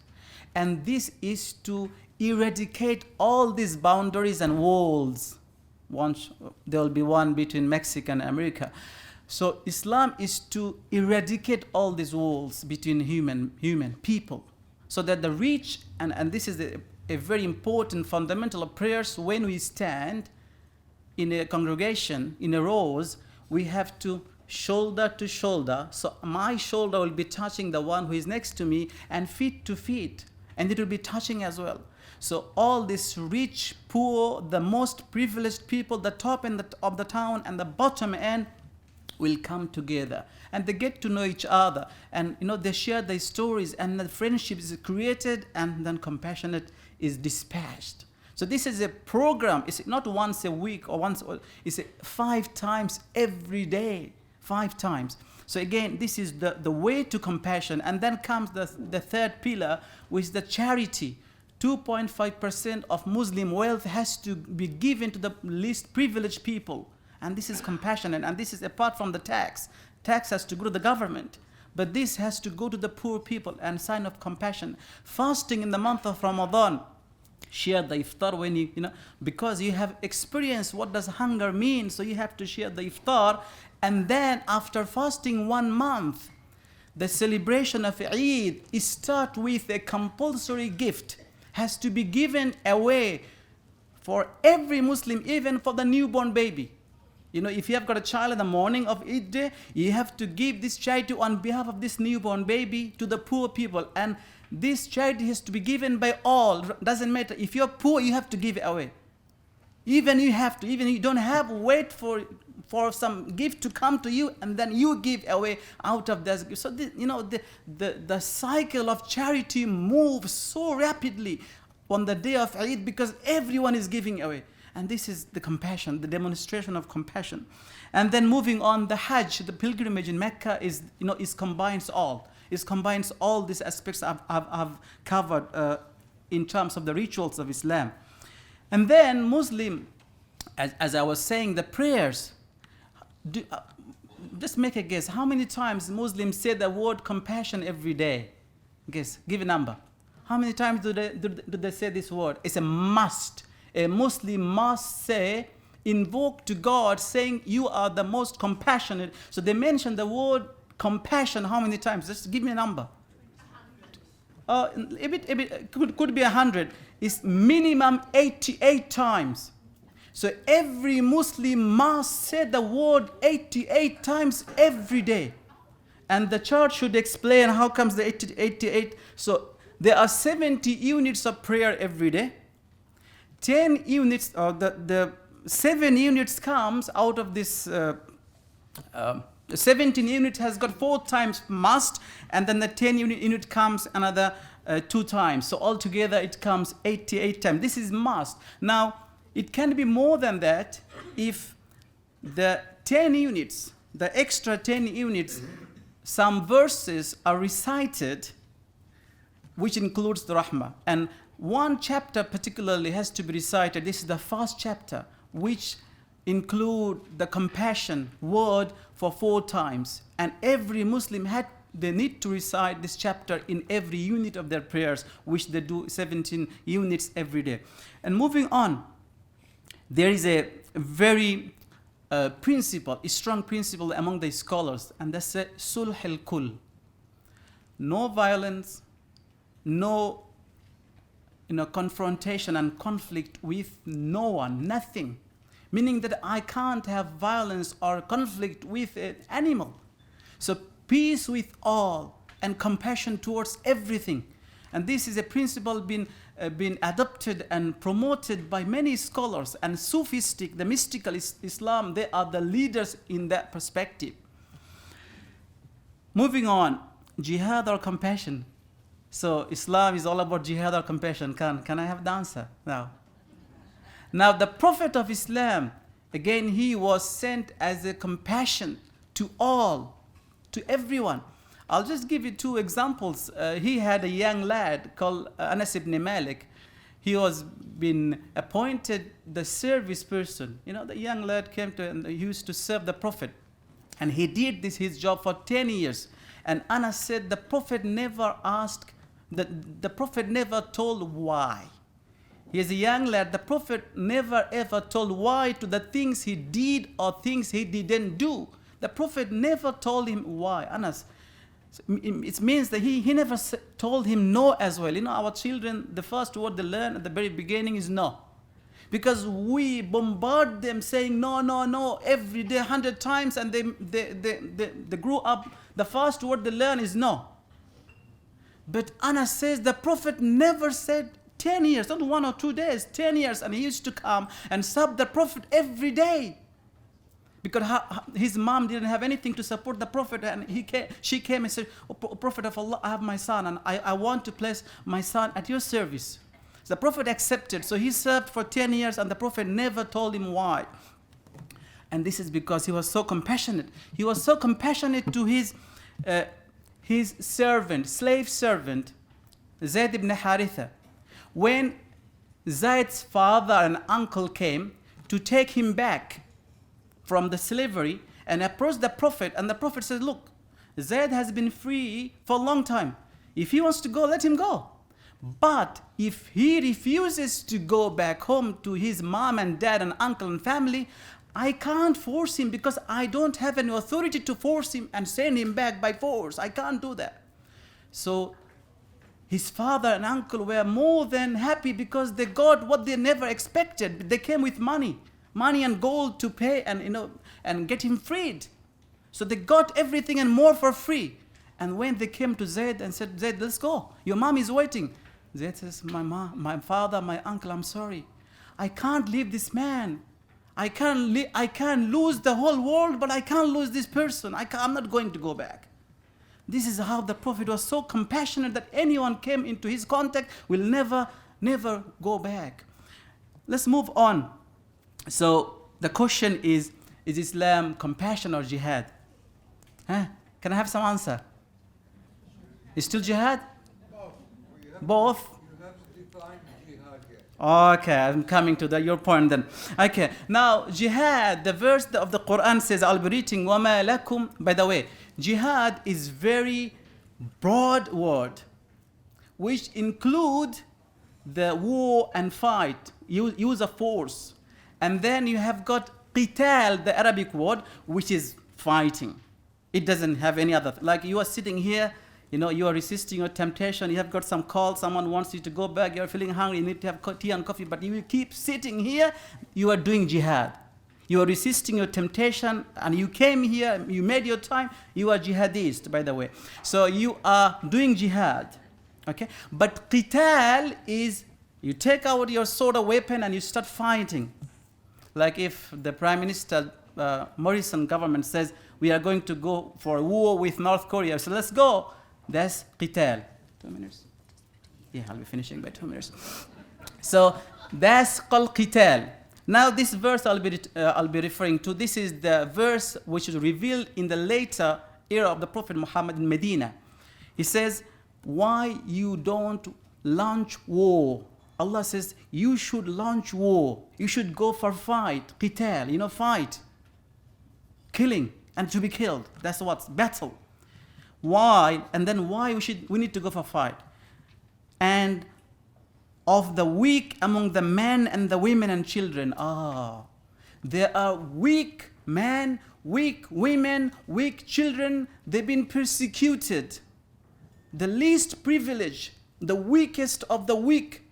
and this is to eradicate all these boundaries and walls. There will be one between Mexico and America. So Islam is to eradicate all these walls between human people, so that the reach, and this is a very important fundamental of prayers. When we stand in a congregation, in a rows, we have to shoulder to shoulder. So my shoulder will be touching the one who is next to me, and feet to feet, and it will be touching as well. So all this rich, poor, the most privileged people, the top end of the town and the bottom end will come together, and they get to know each other, and they share their stories, and the friendship is created, and then compassionate is dispatched. So this is a program. It's not once a week or it's 5 times every day. 5 times. So again, this is the way to compassion. And then comes the third pillar, which is the charity. 2.5% of Muslim wealth has to be given to the least privileged people. And this is compassionate. And this is apart from the tax. Tax has to go to the government. But this has to go to the poor people, and sign of compassion. Fasting in the month of Ramadan. Share the iftar when because you have experienced what does hunger mean. So you have to share the iftar. And then after fasting 1 month, the celebration of Eid start with a compulsory gift. Has to be given away for every Muslim, even for the newborn baby. If you have got a child in the morning of Eid day, you have to give this charity on behalf of this newborn baby to the poor people. And this charity has to be given by all. Doesn't matter. If you're poor, you have to give it away. Even you don't have, wait for some gift to come to you, and then you give away out of this gift. So the cycle of charity moves so rapidly on the day of Eid because everyone is giving away. And this is the compassion, the demonstration of compassion. And then moving on, the Hajj, the pilgrimage in Mecca combines all. It combines all these aspects I've covered in terms of the rituals of Islam. And then Muslim, as I was saying, the prayers. Just make a guess. How many times Muslims say the word compassion every day? Guess. Give a number. How many times do they say this word? It's a must. A Muslim must say, invoke to God, saying, you are the most compassionate. So they mention the word compassion how many times? Just give me a number. A bit could be 100. It's minimum 88 times. So every Muslim must say the word 88 times every day. And the church should explain how comes the 88. So there are 70 units of prayer every day. 10 units, the 7 units comes out of this 17 unit has got 4 times must, and then the 10 unit comes another 2 times. So altogether it comes 88 times. This is must. Now, it can be more than that if the 10 units, the extra 10 units, some verses are recited which includes the rahmah. And one chapter particularly has to be recited. This is the first chapter, which include the compassion word for 4 times. And every Muslim they need to recite this chapter in every unit of their prayers, which they do 17 units every day. And moving on, there is a very principle, a strong principle among the scholars, and that's a sulh al-kul. No violence, no confrontation and conflict with no one, nothing. Meaning that I can't have violence or conflict with an animal. So peace with all and compassion towards everything. And this is a principle been adopted and promoted by many scholars. And Sufistic, the mystical Islam, they are the leaders in that perspective. Moving on, jihad or compassion. So Islam is all about jihad or compassion. Can I have the answer now? Now the Prophet of Islam, again, he was sent as a compassion to all, to everyone. I'll just give you 2 examples. He had a young lad called Anas ibn Malik. He was been appointed the service person. The young lad came to and he used to serve the Prophet. And he did his job for 10 years. And Anas said the Prophet never asked, the Prophet never told why. He is a young lad. The Prophet never ever told why to the things he did or things he didn't do. The Prophet never told him why. Anas, it means that he never told him no as well. Our children, the first word they learn at the very beginning is no. Because we bombard them saying no, no, no every day 100 times, and they grew up, the first word they learn is no. But Anas says the Prophet never said 10 years, not 1 or 2 days, 10 years, and he used to come and serve the Prophet every day. Because his mom didn't have anything to support the Prophet, and she came and said, "Oh, Prophet of Allah, I have my son, and I want to place my son at your service." So the Prophet accepted. So he served for 10 years, and the Prophet never told him why. And this is because he was so compassionate. He was so compassionate to his servant, slave servant, Zayd ibn Haritha. When Zayd's father and uncle came to take him back from the slavery and approached the Prophet, and the Prophet said, "Look, Zayd has been free for a long time. If he wants to go, let him go. But if he refuses to go back home to his mom and dad and uncle and family, I can't force him, because I don't have any authority to force him and send him back by force. I can't do that." So his father and uncle were more than happy, because they got what they never expected. They came with money and gold to pay and get him freed. So they got everything and more for free. And when they came to Zayd and said, "Zayd, let's go. Your mom is waiting." Zayd says, my father, my uncle, I'm sorry. I can't leave this man. I can't lose the whole world, but I can't lose this person. I'm not going to go back. This is how the Prophet was so compassionate that anyone came into his contact will never go back. Let's move on. So the question is Islam compassion or jihad? Can I have some answer? Is still jihad? Both? You have to define jihad here. Okay, I'm coming to your point then. Okay, now jihad, the verse of the Quran says, I'll be reading, وَمَا لَكُمْ. By the way, jihad is very broad word, which include the war and fight, use of force. And then you have got qital, the Arabic word, which is fighting. It doesn't have any other, like you are sitting here, you are resisting your temptation, you have got some call, someone wants you to go back, you're feeling hungry, you need to have tea and coffee, but you keep sitting here, you are doing jihad. You are resisting your temptation, and you came here, you made your time, you are jihadist, by the way. So you are doing jihad, okay? But qital is, you take out your sword or weapon and you start fighting. Like if the Prime Minister, Morrison government says, we are going to go for a war with North Korea, so let's go. That's qital. 2 minutes? Yeah, I'll be finishing by 2 minutes. So that's called qital. Now this verse I'll be referring to, this is the verse which is revealed in the later era of the Prophet Muhammad in Medina. He says, why you don't launch war. Allah says you should launch war. You should go for fight, qital, fight, killing, and to be killed. That's what's battle. Why? And then why we need to go for fight? And of the weak among the men and the women and children, there are weak men, weak women, weak children. They've been persecuted. The least privileged, the weakest of the weak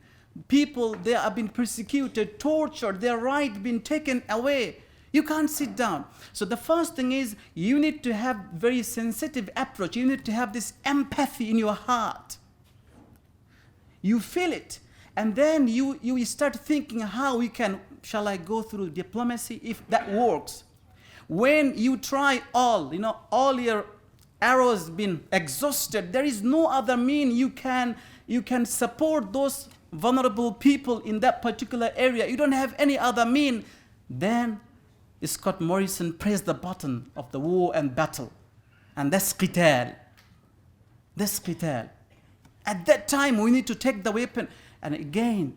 people, they have been persecuted, tortured, their right been taken away. You can't sit down. So the first thing is you need to have very sensitive approach. You need to have this empathy in your heart. You feel it. And then you start thinking how shall I go through diplomacy if that works? When you try all your arrows been exhausted, there is no other mean you can support those vulnerable people in that particular area. You don't have any other mean. Then Scott Morrison pressed the button of the war and battle. And that's qital. That's qital. At that time, we need to take the weapon. And again,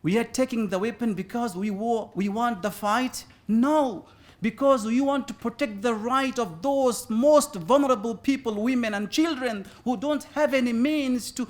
we are taking the weapon because we want the fight? No. Because we want to protect the right of those most vulnerable people, women and children, who don't have any means to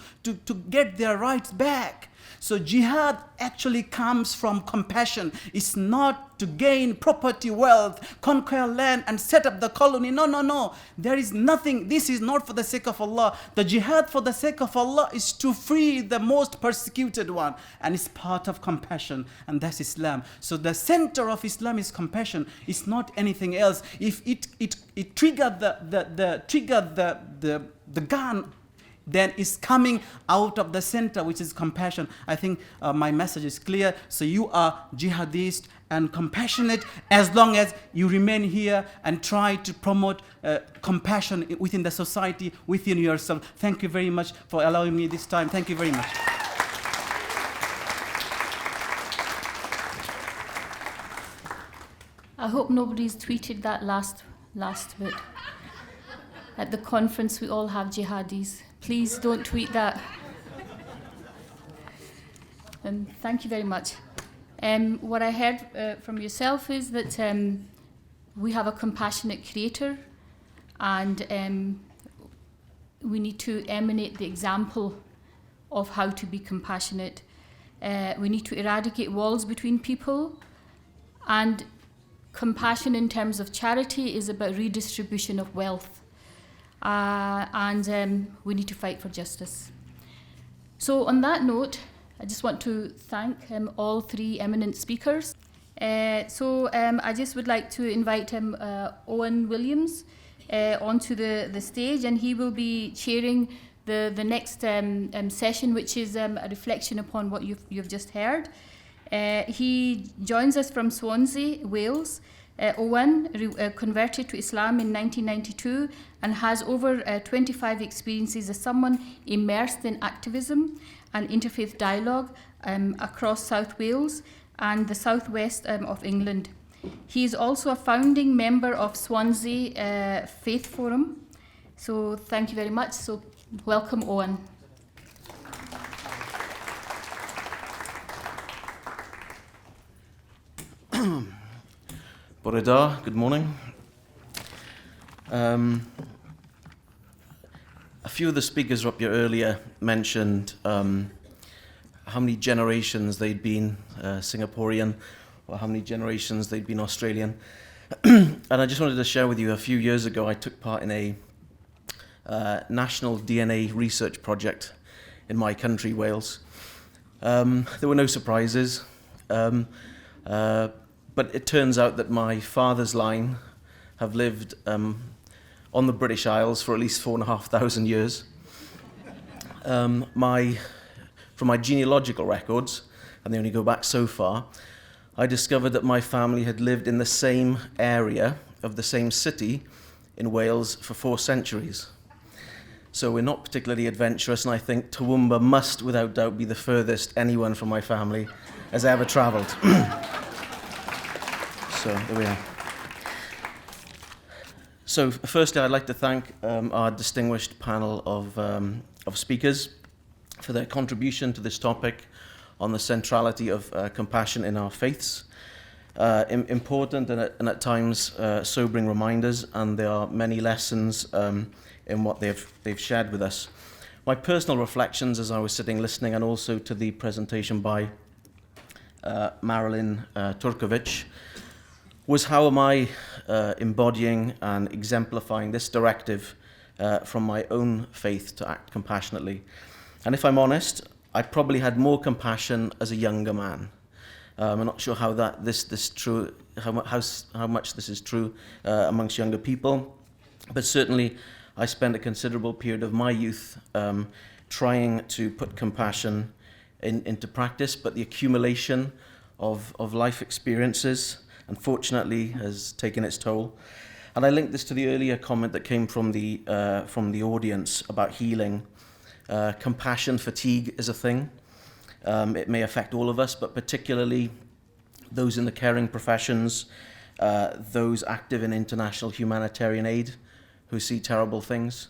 get their rights back. So jihad actually comes from compassion. It's not to gain property, wealth, conquer land and set up the colony. No. There is nothing. This is not for the sake of Allah. The jihad for the sake of Allah is to free the most persecuted one. And it's part of compassion. And that's Islam. So the center of Islam is compassion. It's not anything else. If it triggered the gun, then it's coming out of the center, which is compassion. I think my message is clear. So you are jihadist and compassionate as long as you remain here and try to promote compassion within the society, within yourself. Thank you very much for allowing me this time. Thank you very much. I hope nobody's tweeted that last bit. At the conference, we all have jihadis. Please don't tweet that. And thank you very much. What I heard from yourself is that we have a compassionate creator, and we need to emanate the example of how to be compassionate. We need to eradicate walls between people, and compassion in terms of charity is about redistribution of wealth. And we need to fight for justice. So on that note, I just want to thank all three eminent speakers. I just would like to invite Owen Williams onto the stage, and he will be chairing the next session, which is a reflection upon what you've just heard. He joins us from Swansea, Wales. Owen converted to Islam in 1992 and has over 25 experiences as someone immersed in activism and interfaith dialogue across South Wales and the southwest of England. He is also a founding member of Swansea Faith Forum. So thank you very much. So welcome, Owen. Borada, good morning. A few of the speakers up here earlier mentioned how many generations they'd been Singaporean, or how many generations they'd been Australian. And I just wanted to share with you, a few years ago I took part in a national DNA research project in my country, Wales. There were no surprises. But it turns out that my father's line have lived on the British Isles for at least 4,500 years. From my genealogical records, and they only go back so far, I discovered that my family had lived in the same area of the same city in Wales for 4 centuries. So we're not particularly adventurous, and I think Toowoomba must, without doubt, be the furthest anyone from my family has ever travelled. So there we are. So firstly, I'd like to thank our distinguished panel of of speakers for their contribution to this topic on the centrality of compassion in our faiths. Important and at times sobering reminders, and there are many lessons in what they've shared with us. My personal reflections as I was sitting listening, and also to the presentation by Marilyn Turkovic, was how am I embodying and exemplifying this directive from my own faith to act compassionately. And if I'm honest, I probably had more compassion as a younger man. I'm not sure how true, how much this is true amongst younger people, but certainly I spent a considerable period of my youth trying to put compassion into practice, but the accumulation of life experiences, unfortunately, has taken its toll. And I link this to the earlier comment that came from the audience about healing. Compassion fatigue is a thing. It may affect all of us, but particularly those in the caring professions, those active in international humanitarian aid who see terrible things,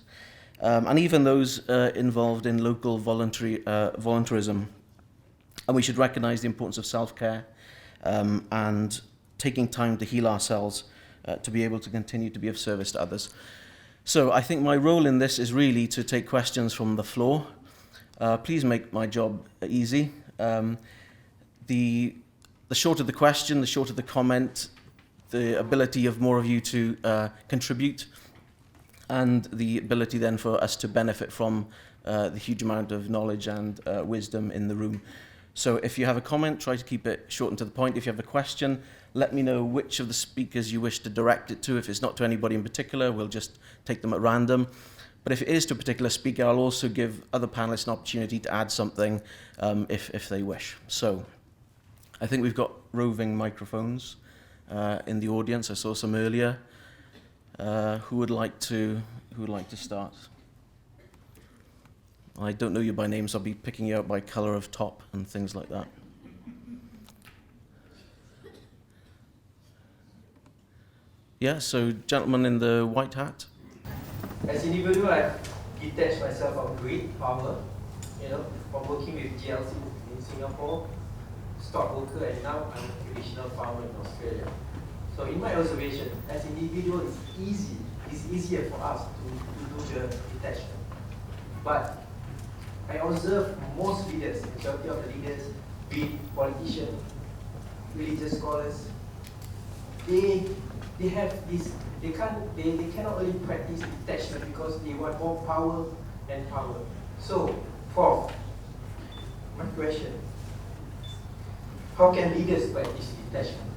and even those involved in local voluntarism. And we should recognize the importance of self-care and taking time to heal ourselves to be able to continue to be of service to others. So I think my role in this is really to take questions from the floor. Please make my job easy. The shorter the question, the shorter the comment, the ability of more of you to contribute, and the ability then for us to benefit from the huge amount of knowledge and wisdom in the room. So if you have a comment, try to keep it short and to the point. If you have a question, let me know which of the speakers you wish to direct it to. If it's not to anybody in particular, we'll just take them at random. But if it is to a particular speaker, I'll also give other panelists an opportunity to add something if they wish. So I think we've got roving microphones in the audience. I saw some earlier. Who would like to start? I don't know you by name, so I'll be picking you out by color of top and things like that. Yeah, so gentleman in the white hat. As an individual, I've detached myself from great power, from working with GLC in Singapore, stockbroker, and now I'm a traditional farmer in Australia. So in my observation, as an individual, it's easier for us to do the detachment. But I observe most leaders, majority of the leaders, be it politicians, religious scholars, they have this, they cannot really practice detachment because they want more power and power. So, fourth, my question, how can leaders practice detachment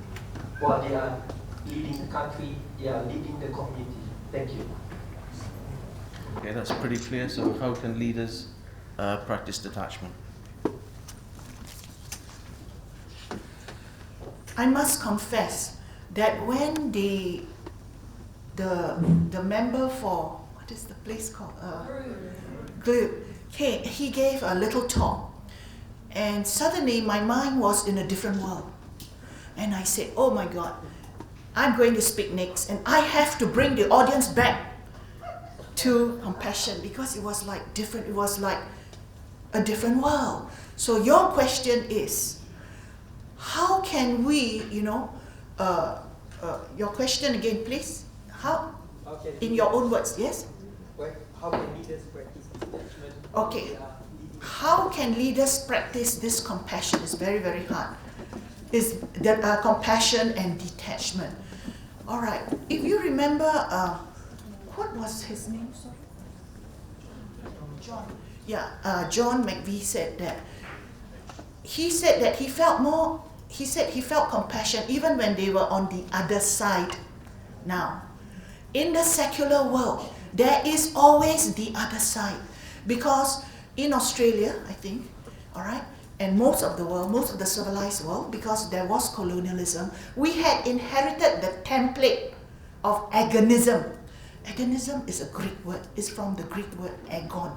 while they are leading the country, they are leading the community? Thank you. Okay, that's pretty clear. So how can leaders practice detachment? I must confess that when the member for, what is the place called? He gave a little talk, and suddenly my mind was in a different world. And I said, oh my God, I'm going to speak next, and I have to bring the audience back to compassion, because it was like different, it was like a different world. So your question is, how can we, your question again, please. How? Okay. In your own words, yes? How can leaders practice detachment? Okay. How can leaders practice this compassion? It's very, very hard. Is that compassion and detachment. All right. If you remember, what was his name? Sorry. John. Yeah. John McVie said that. He said that he felt more. He said he felt compassion even when they were on the other side. Now, in the secular world, there is always the other side, because in Australia, I think, all right, and most of the world, most of the civilized world, because there was colonialism, we had inherited the template of agonism. Agonism is a Greek word. It's from the Greek word agon.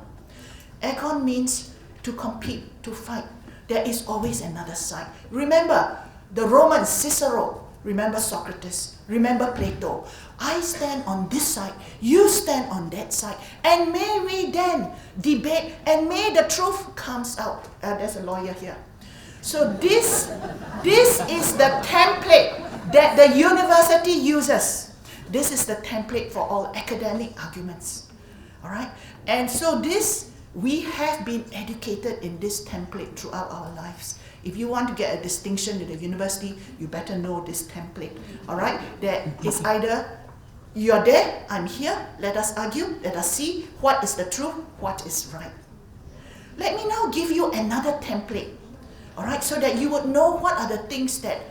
Agon means to compete, to fight. There is always another side. Remember, the Roman Cicero, remember Socrates, remember Plato. I stand on this side, you stand on that side, and may we then debate, and may the truth comes out. There's a lawyer here. So this is the template that the university uses. This is the template for all academic arguments. All right? And so we have been educated in this template throughout our lives. If you want to get a distinction at the university, you better know this template. All right? That is either you're there, I'm here, let us argue, let us see what is the truth, what is right. Let me now give you another template. All right? So that you would know what are the things that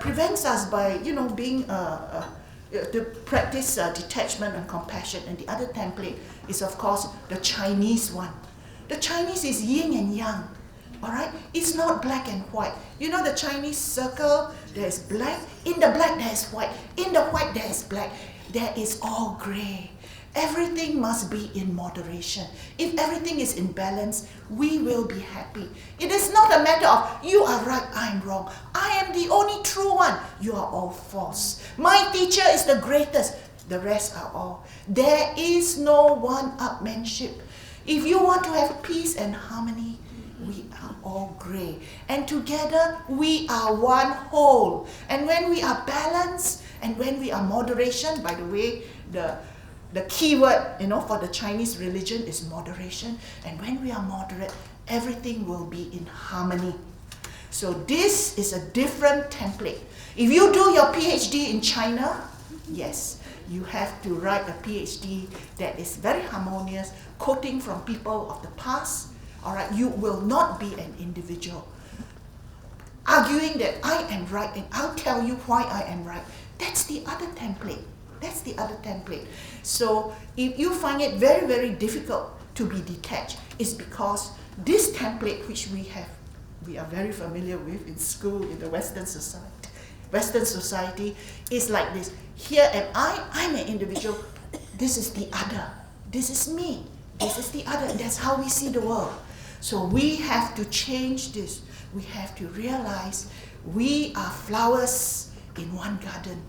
prevents us by, being to practice detachment and compassion. And the other template is, of course, the Chinese one. The Chinese is yin and yang. All right? It's not black and white. You know the Chinese circle, there is black. In the black, there is white. In the white, there is black. There is all gray. Everything must be in moderation. If everything is in balance, we will be happy. It is not a matter of you are right, I'm wrong. I am the only true one. You are all false. My teacher is the greatest. The rest are all. There is no one-upmanship. If you want to have peace and harmony, we are all grey. And together, we are one whole. And when we are balanced, and when we are moderation, by the way, the key word, for the Chinese religion is moderation. And when we are moderate, everything will be in harmony. So this is a different template. If you do your PhD in China, yes, you have to write a PhD that is very harmonious, quoting from people of the past. All right, you will not be an individual arguing that I am right and I'll tell you why I am right. That's the other template. That's the other template. So if you find it very, very difficult to be detached, it's because this template which we are very familiar with in school, in the Western society, is like this. Here am I'm an individual. This is the other. This is me. This is the other. That's how we see the world. So we have to change this. We have to realize we are flowers in one garden.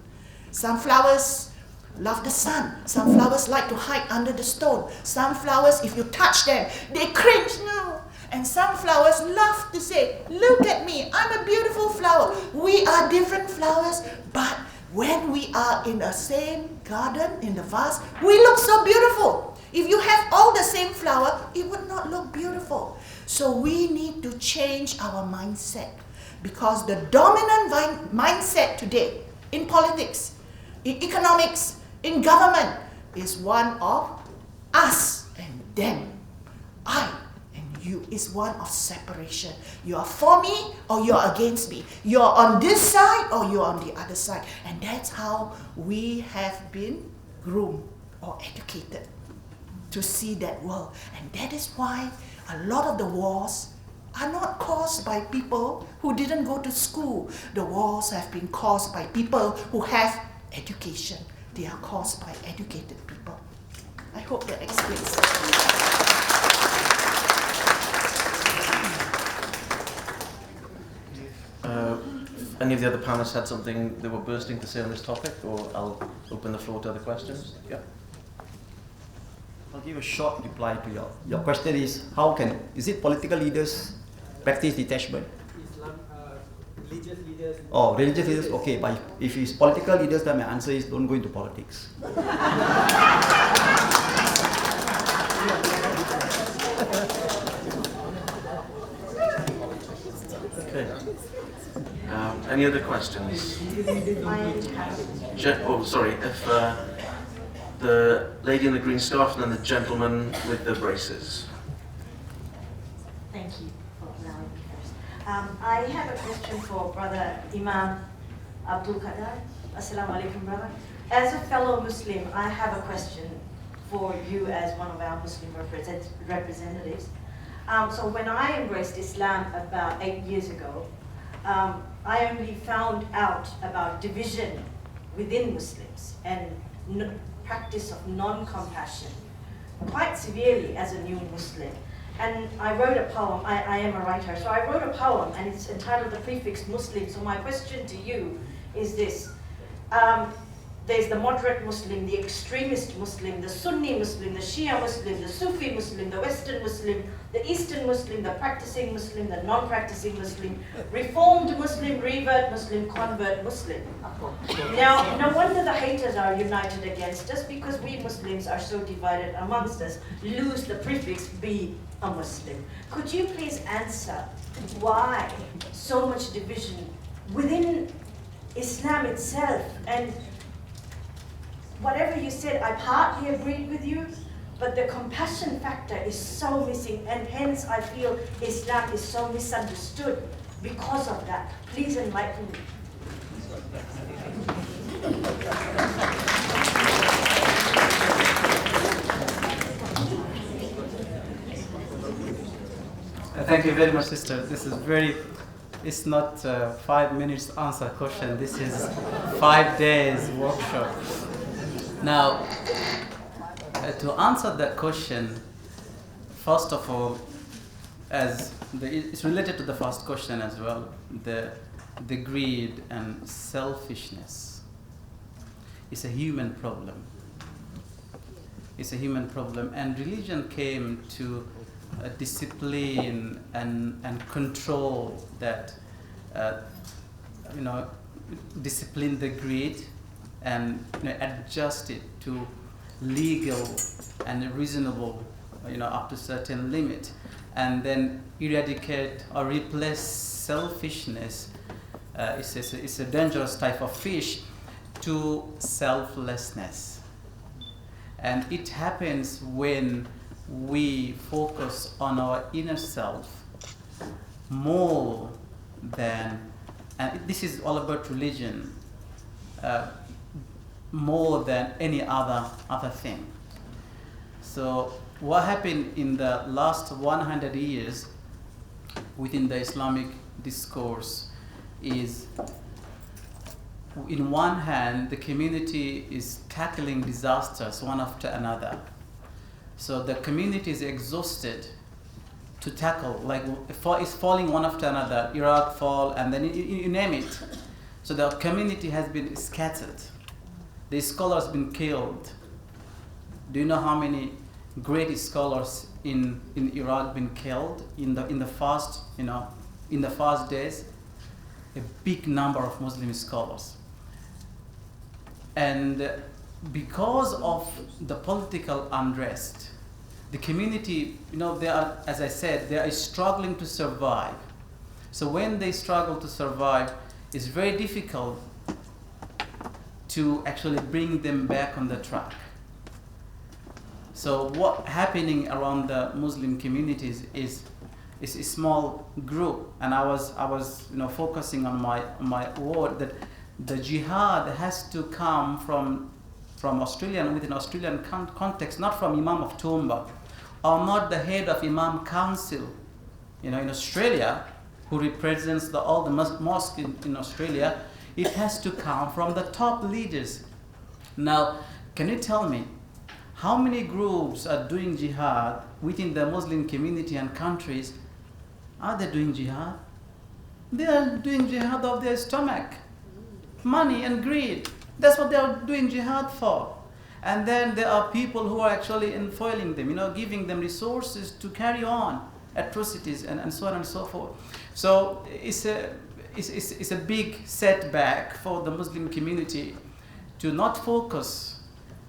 Some flowers love the sun. Some flowers like to hide under the stone. Some flowers, if you touch them, they cringe. No. And some flowers love to say, look at me, I'm a beautiful flower. We are different flowers, but when we are in the same garden, in the vase, we look so beautiful. If you have all the same flower, it would not look beautiful. So we need to change our mindset, because the dominant mindset today in politics, in economics, in government is one of us and them. I and you is one of separation. You are for me or you are against me. You are on this side or you are on the other side. And that's how we have been groomed or educated to see that world. And that is why a lot of the wars are not caused by people who didn't go to school. The wars have been caused by people who have education. They are caused by educated people. I hope that explains. Any of the other panelists had something they were bursting to say on this topic, or I'll open the floor to other questions? Yeah. I'll give a short reply to your question is it political leaders practice detachment? Religious leaders. Oh, religious leaders, okay, but if it's political leaders, then my answer is don't go into politics. Okay. Any other questions? Sorry, if the lady in the green scarf and then the gentleman with the braces. Thank you for allowing me first. I have a question for Brother Imam Abdul Qadir. Assalamu alaikum, brother. As a fellow Muslim, I have a question for you as one of our Muslim representatives. So when I embraced Islam about 8 years ago, I only found out about division within Muslims and practice of non-compassion quite severely as a new Muslim. And I wrote a poem. I am a writer, so I wrote a poem, and it's entitled "The Prefix Muslim." So my question to you is this. There's the moderate Muslim, the extremist Muslim, the Sunni Muslim, the Shia Muslim, the Sufi Muslim, the Western Muslim, the Eastern Muslim, the practicing Muslim, the non-practicing Muslim, reformed Muslim, revert Muslim, convert Muslim. Now, no wonder the haters are united against us, because we Muslims are so divided amongst us. Lose the prefix be a Muslim. Could you please answer why so much division within Islam itself? And whatever you said, I partly agreed with you, but the compassion factor is so missing, and hence I feel Islam is so misunderstood because of that. Please enlighten me. Thank you very much, sister. This is it's not 5 minutes to answer question. This is 5 days workshop. Now, to answer that question, first of all, it's related to the first question as well, the greed and selfishness. It's a human problem. It's a human problem, and religion came to discipline and control that, discipline the greed and adjust it to legal and reasonable, up to certain limit, and then eradicate or replace selfishness. It's a dangerous type of fish to selflessness, and it happens when we focus on our inner self more than, and this is all about religion, more than any other thing. So what happened in the last 100 years within the Islamic discourse is, in one hand, the community is tackling disasters one after another. So the community is exhausted to tackle, like it's falling one after another. Iraq fall, and then you name it. So the community has been scattered. The scholars been killed. Do you know how many great scholars in Iraq been killed in the first days? A big number of Muslim scholars. And because of the political unrest, the community, they are, as I said, they are struggling to survive. So when they struggle to survive, it's very difficult to actually bring them back on the track. So what happening around the Muslim communities is a small group, and I was focusing on my word that the jihad has to come from within Australian context, not from Imam of Toomba, or not the head of Imam Council, in Australia, who represents all the mosques in Australia. It has to come from the top leaders. Now, can you tell me how many groups are doing jihad within the Muslim community and countries? Are they doing jihad? They are doing jihad of their stomach, money and greed. That's what they are doing jihad for. And then there are people who are actually enfoiling them, giving them resources to carry on atrocities and so on and so forth. So it's a big setback for the Muslim community to not focus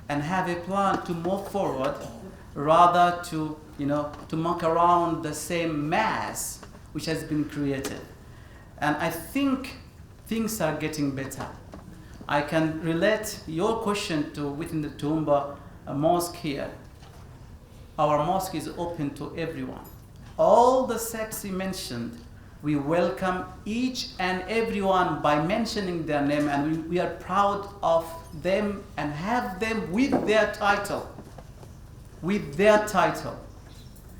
and have a plan to move forward, rather to muck around the same mess which has been created. And I think things are getting better. I can relate your question to within the Toomba mosque here. Our mosque is open to everyone. All the sects he mentioned, we welcome each and everyone by mentioning their name, and we are proud of them and have them with their title. With their title.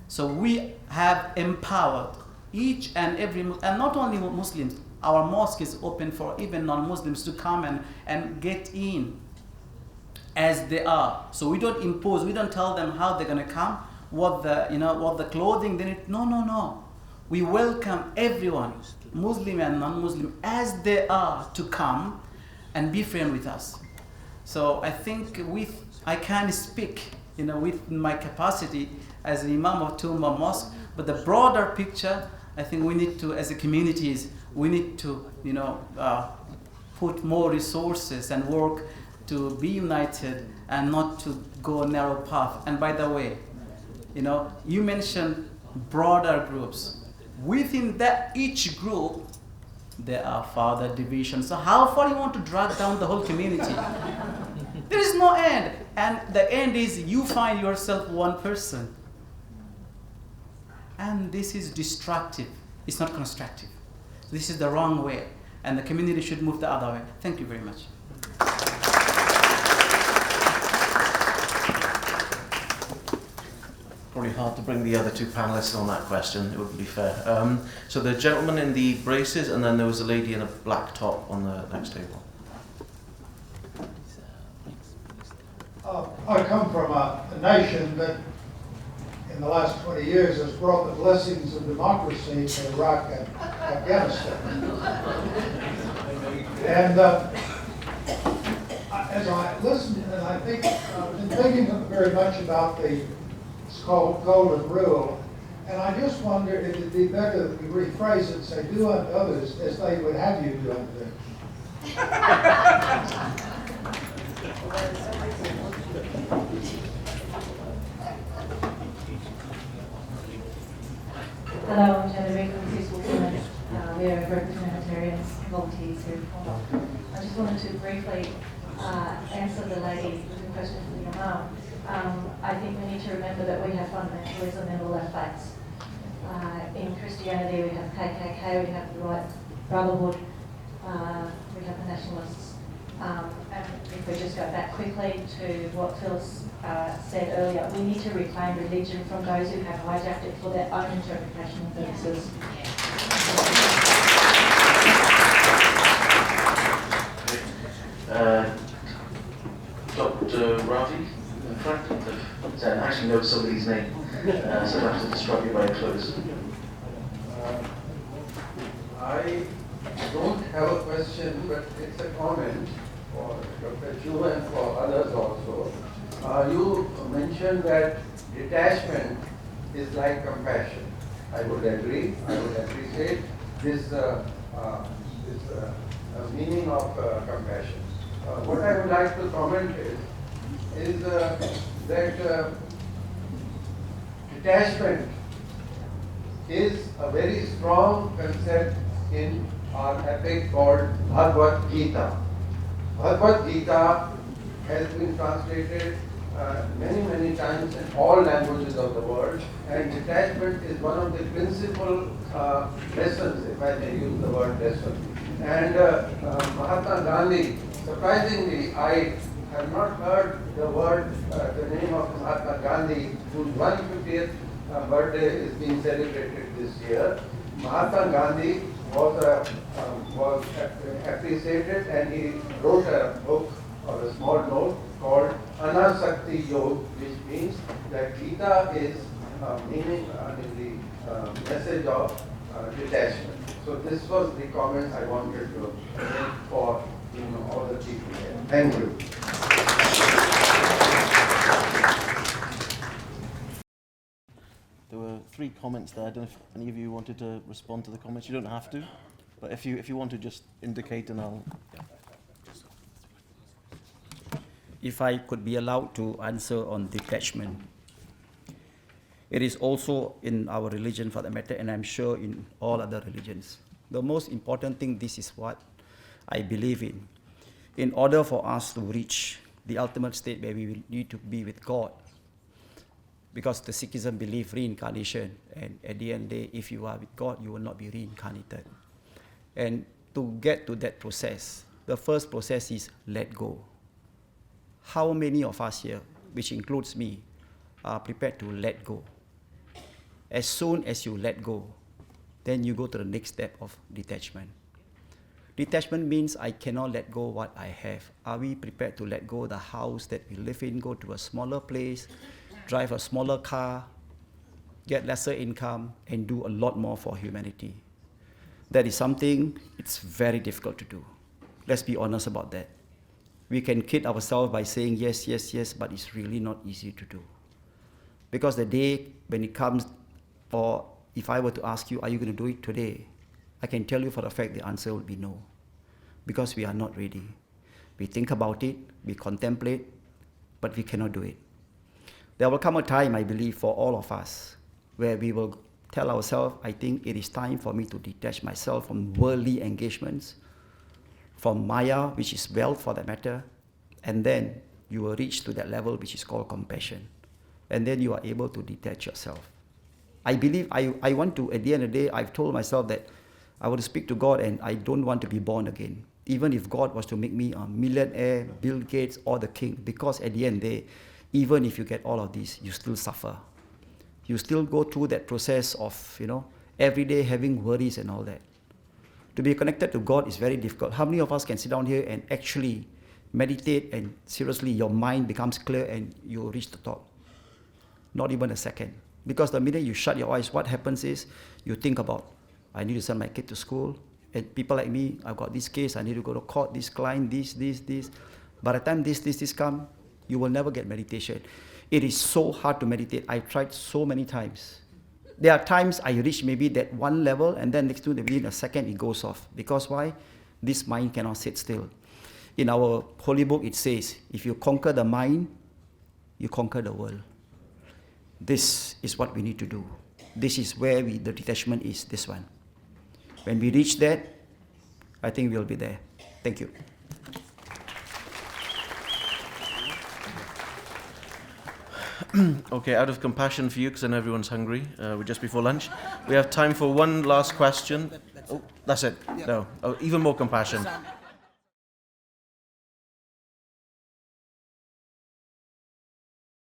So we have empowered each and every, and not only Muslims, our mosque is open for even non-Muslims to come and get in as they are. So we don't impose, we don't tell them how they're going to come. what the clothing they need. No, no, no. We welcome everyone, Muslim and non-Muslim, as they are, to come and be friends with us. So I think I can speak, with my capacity as an imam of Tumba Mosque, but the broader picture, I think we need to, as a communities, we need to, put more resources and work to be united and not to go a narrow path. And by the way, you mentioned broader groups. Within that, each group, there are further divisions. So how far you want to drag down the whole community? There is no end. And the end is you find yourself one person. And this is destructive. It's not constructive. This is the wrong way. And the community should move the other way. Thank you very much. Probably hard to bring the other two panelists on that question, it wouldn't be fair. So the gentleman in the braces, and then there was a lady in a black top on the next table. I come from a nation that in the last 20 years has brought the blessings of democracy to Iraq and Afghanistan. And as I listen, and I think, I've been thinking very much about the golden rule, and I just wonder if it'd be better that we rephrase it and say, do unto others as they would have you do unto them. Hello, I'm Jennifer from Peaceful Women. We are a group of humanitarians, volunteers here. I just wanted to briefly answer the lady with a question for the Imam. I think we need to remember that we have fundamentalism in all our faiths. In Christianity, we have KKK, we have the Right Brotherhood, we have the Nationalists. And if we just go back quickly to what Phyllis said earlier, we need to reclaim religion from those who have hijacked it for their own interpretation and purposes. Dr. Ravi, in front. I actually know somebody's name, so I have to struggle very close. I don't have a question, but it's a comment for Dr. Chu and for others also. You mentioned that detachment is like compassion. I would agree. I would appreciate this meaning of compassion. What I would like to comment is that detachment is a very strong concept in our epic called Bhagavad Gita. Bhagavad Gita has been translated many times in all languages of the world, and detachment is one of the principal lessons, if I may use the word lesson. And Mahatma Gandhi, surprisingly, I have not heard the name of Mahatma Gandhi, whose 150th birthday is being celebrated this year. Mahatma Gandhi was appreciated, and he wrote a book or a small note called Anasakti Yoga, which means that Gita is meaning the message of detachment. So this was the comment I wanted to make for all the people here. Thank you. There were 3 comments there. I don't know if any of you wanted to respond to the comments. You don't have to, but if you want to just indicate, and I'll. If I could be allowed to answer on detachment. It is also in our religion for the matter, and I'm sure in all other religions. The most important thing, this is what I believe in. In order for us to reach the ultimate state where we will need to be with God, because the Sikhism believe reincarnation, and at the end of the day, if you are with God, you will not be reincarnated. And to get to that process, the first process is let go. How many of us here, which includes me, are prepared to let go? As soon as you let go, then you go to the next step of detachment. Detachment means I cannot let go what I have. Are we prepared to let go the house that we live in, go to a smaller place, drive a smaller car, get lesser income, and do a lot more for humanity. That is something it's very difficult to do. Let's be honest about that. We can kid ourselves by saying yes, yes, yes, but it's really not easy to do. Because the day when it comes, or if I were to ask you, are you going to do it today? I can tell you for a fact the answer will be no. Because we are not ready. We think about it, we contemplate, but we cannot do it. There will come a time, I believe, for all of us, where we will tell ourselves, I think it is time for me to detach myself from worldly engagements, from Maya, which is wealth for that matter, and then you will reach to that level which is called compassion. And then you are able to detach yourself. I believe I want to, at the end of the day, I've told myself that I want to speak to God and I don't want to be born again. Even if God was to make me a millionaire, Bill Gates, or the king, because at the end of the day, even if you get all of this, you still suffer. You still go through that process of, every day having worries and all that. To be connected to God is very difficult. How many of us can sit down here and actually meditate and seriously your mind becomes clear and you reach the top? Not even a second. Because the minute you shut your eyes, what happens is you think about, I need to send my kid to school, and people like me, I've got this case, I need to go to court, this client, this. By the time this come, you will never get meditation. It is so hard to meditate. I've tried so many times. There are times I reach maybe that one level, and then next to within a second it goes off. Because why? This mind cannot sit still. In our holy book it says, if you conquer the mind, you conquer the world. This is what we need to do. This is where the detachment is, this one. When we reach that, I think we'll be there. Thank you. Okay, out of compassion for you, because I know everyone's hungry, we're just before lunch. We have time for one last question. Oh, that's it. No, even more compassion.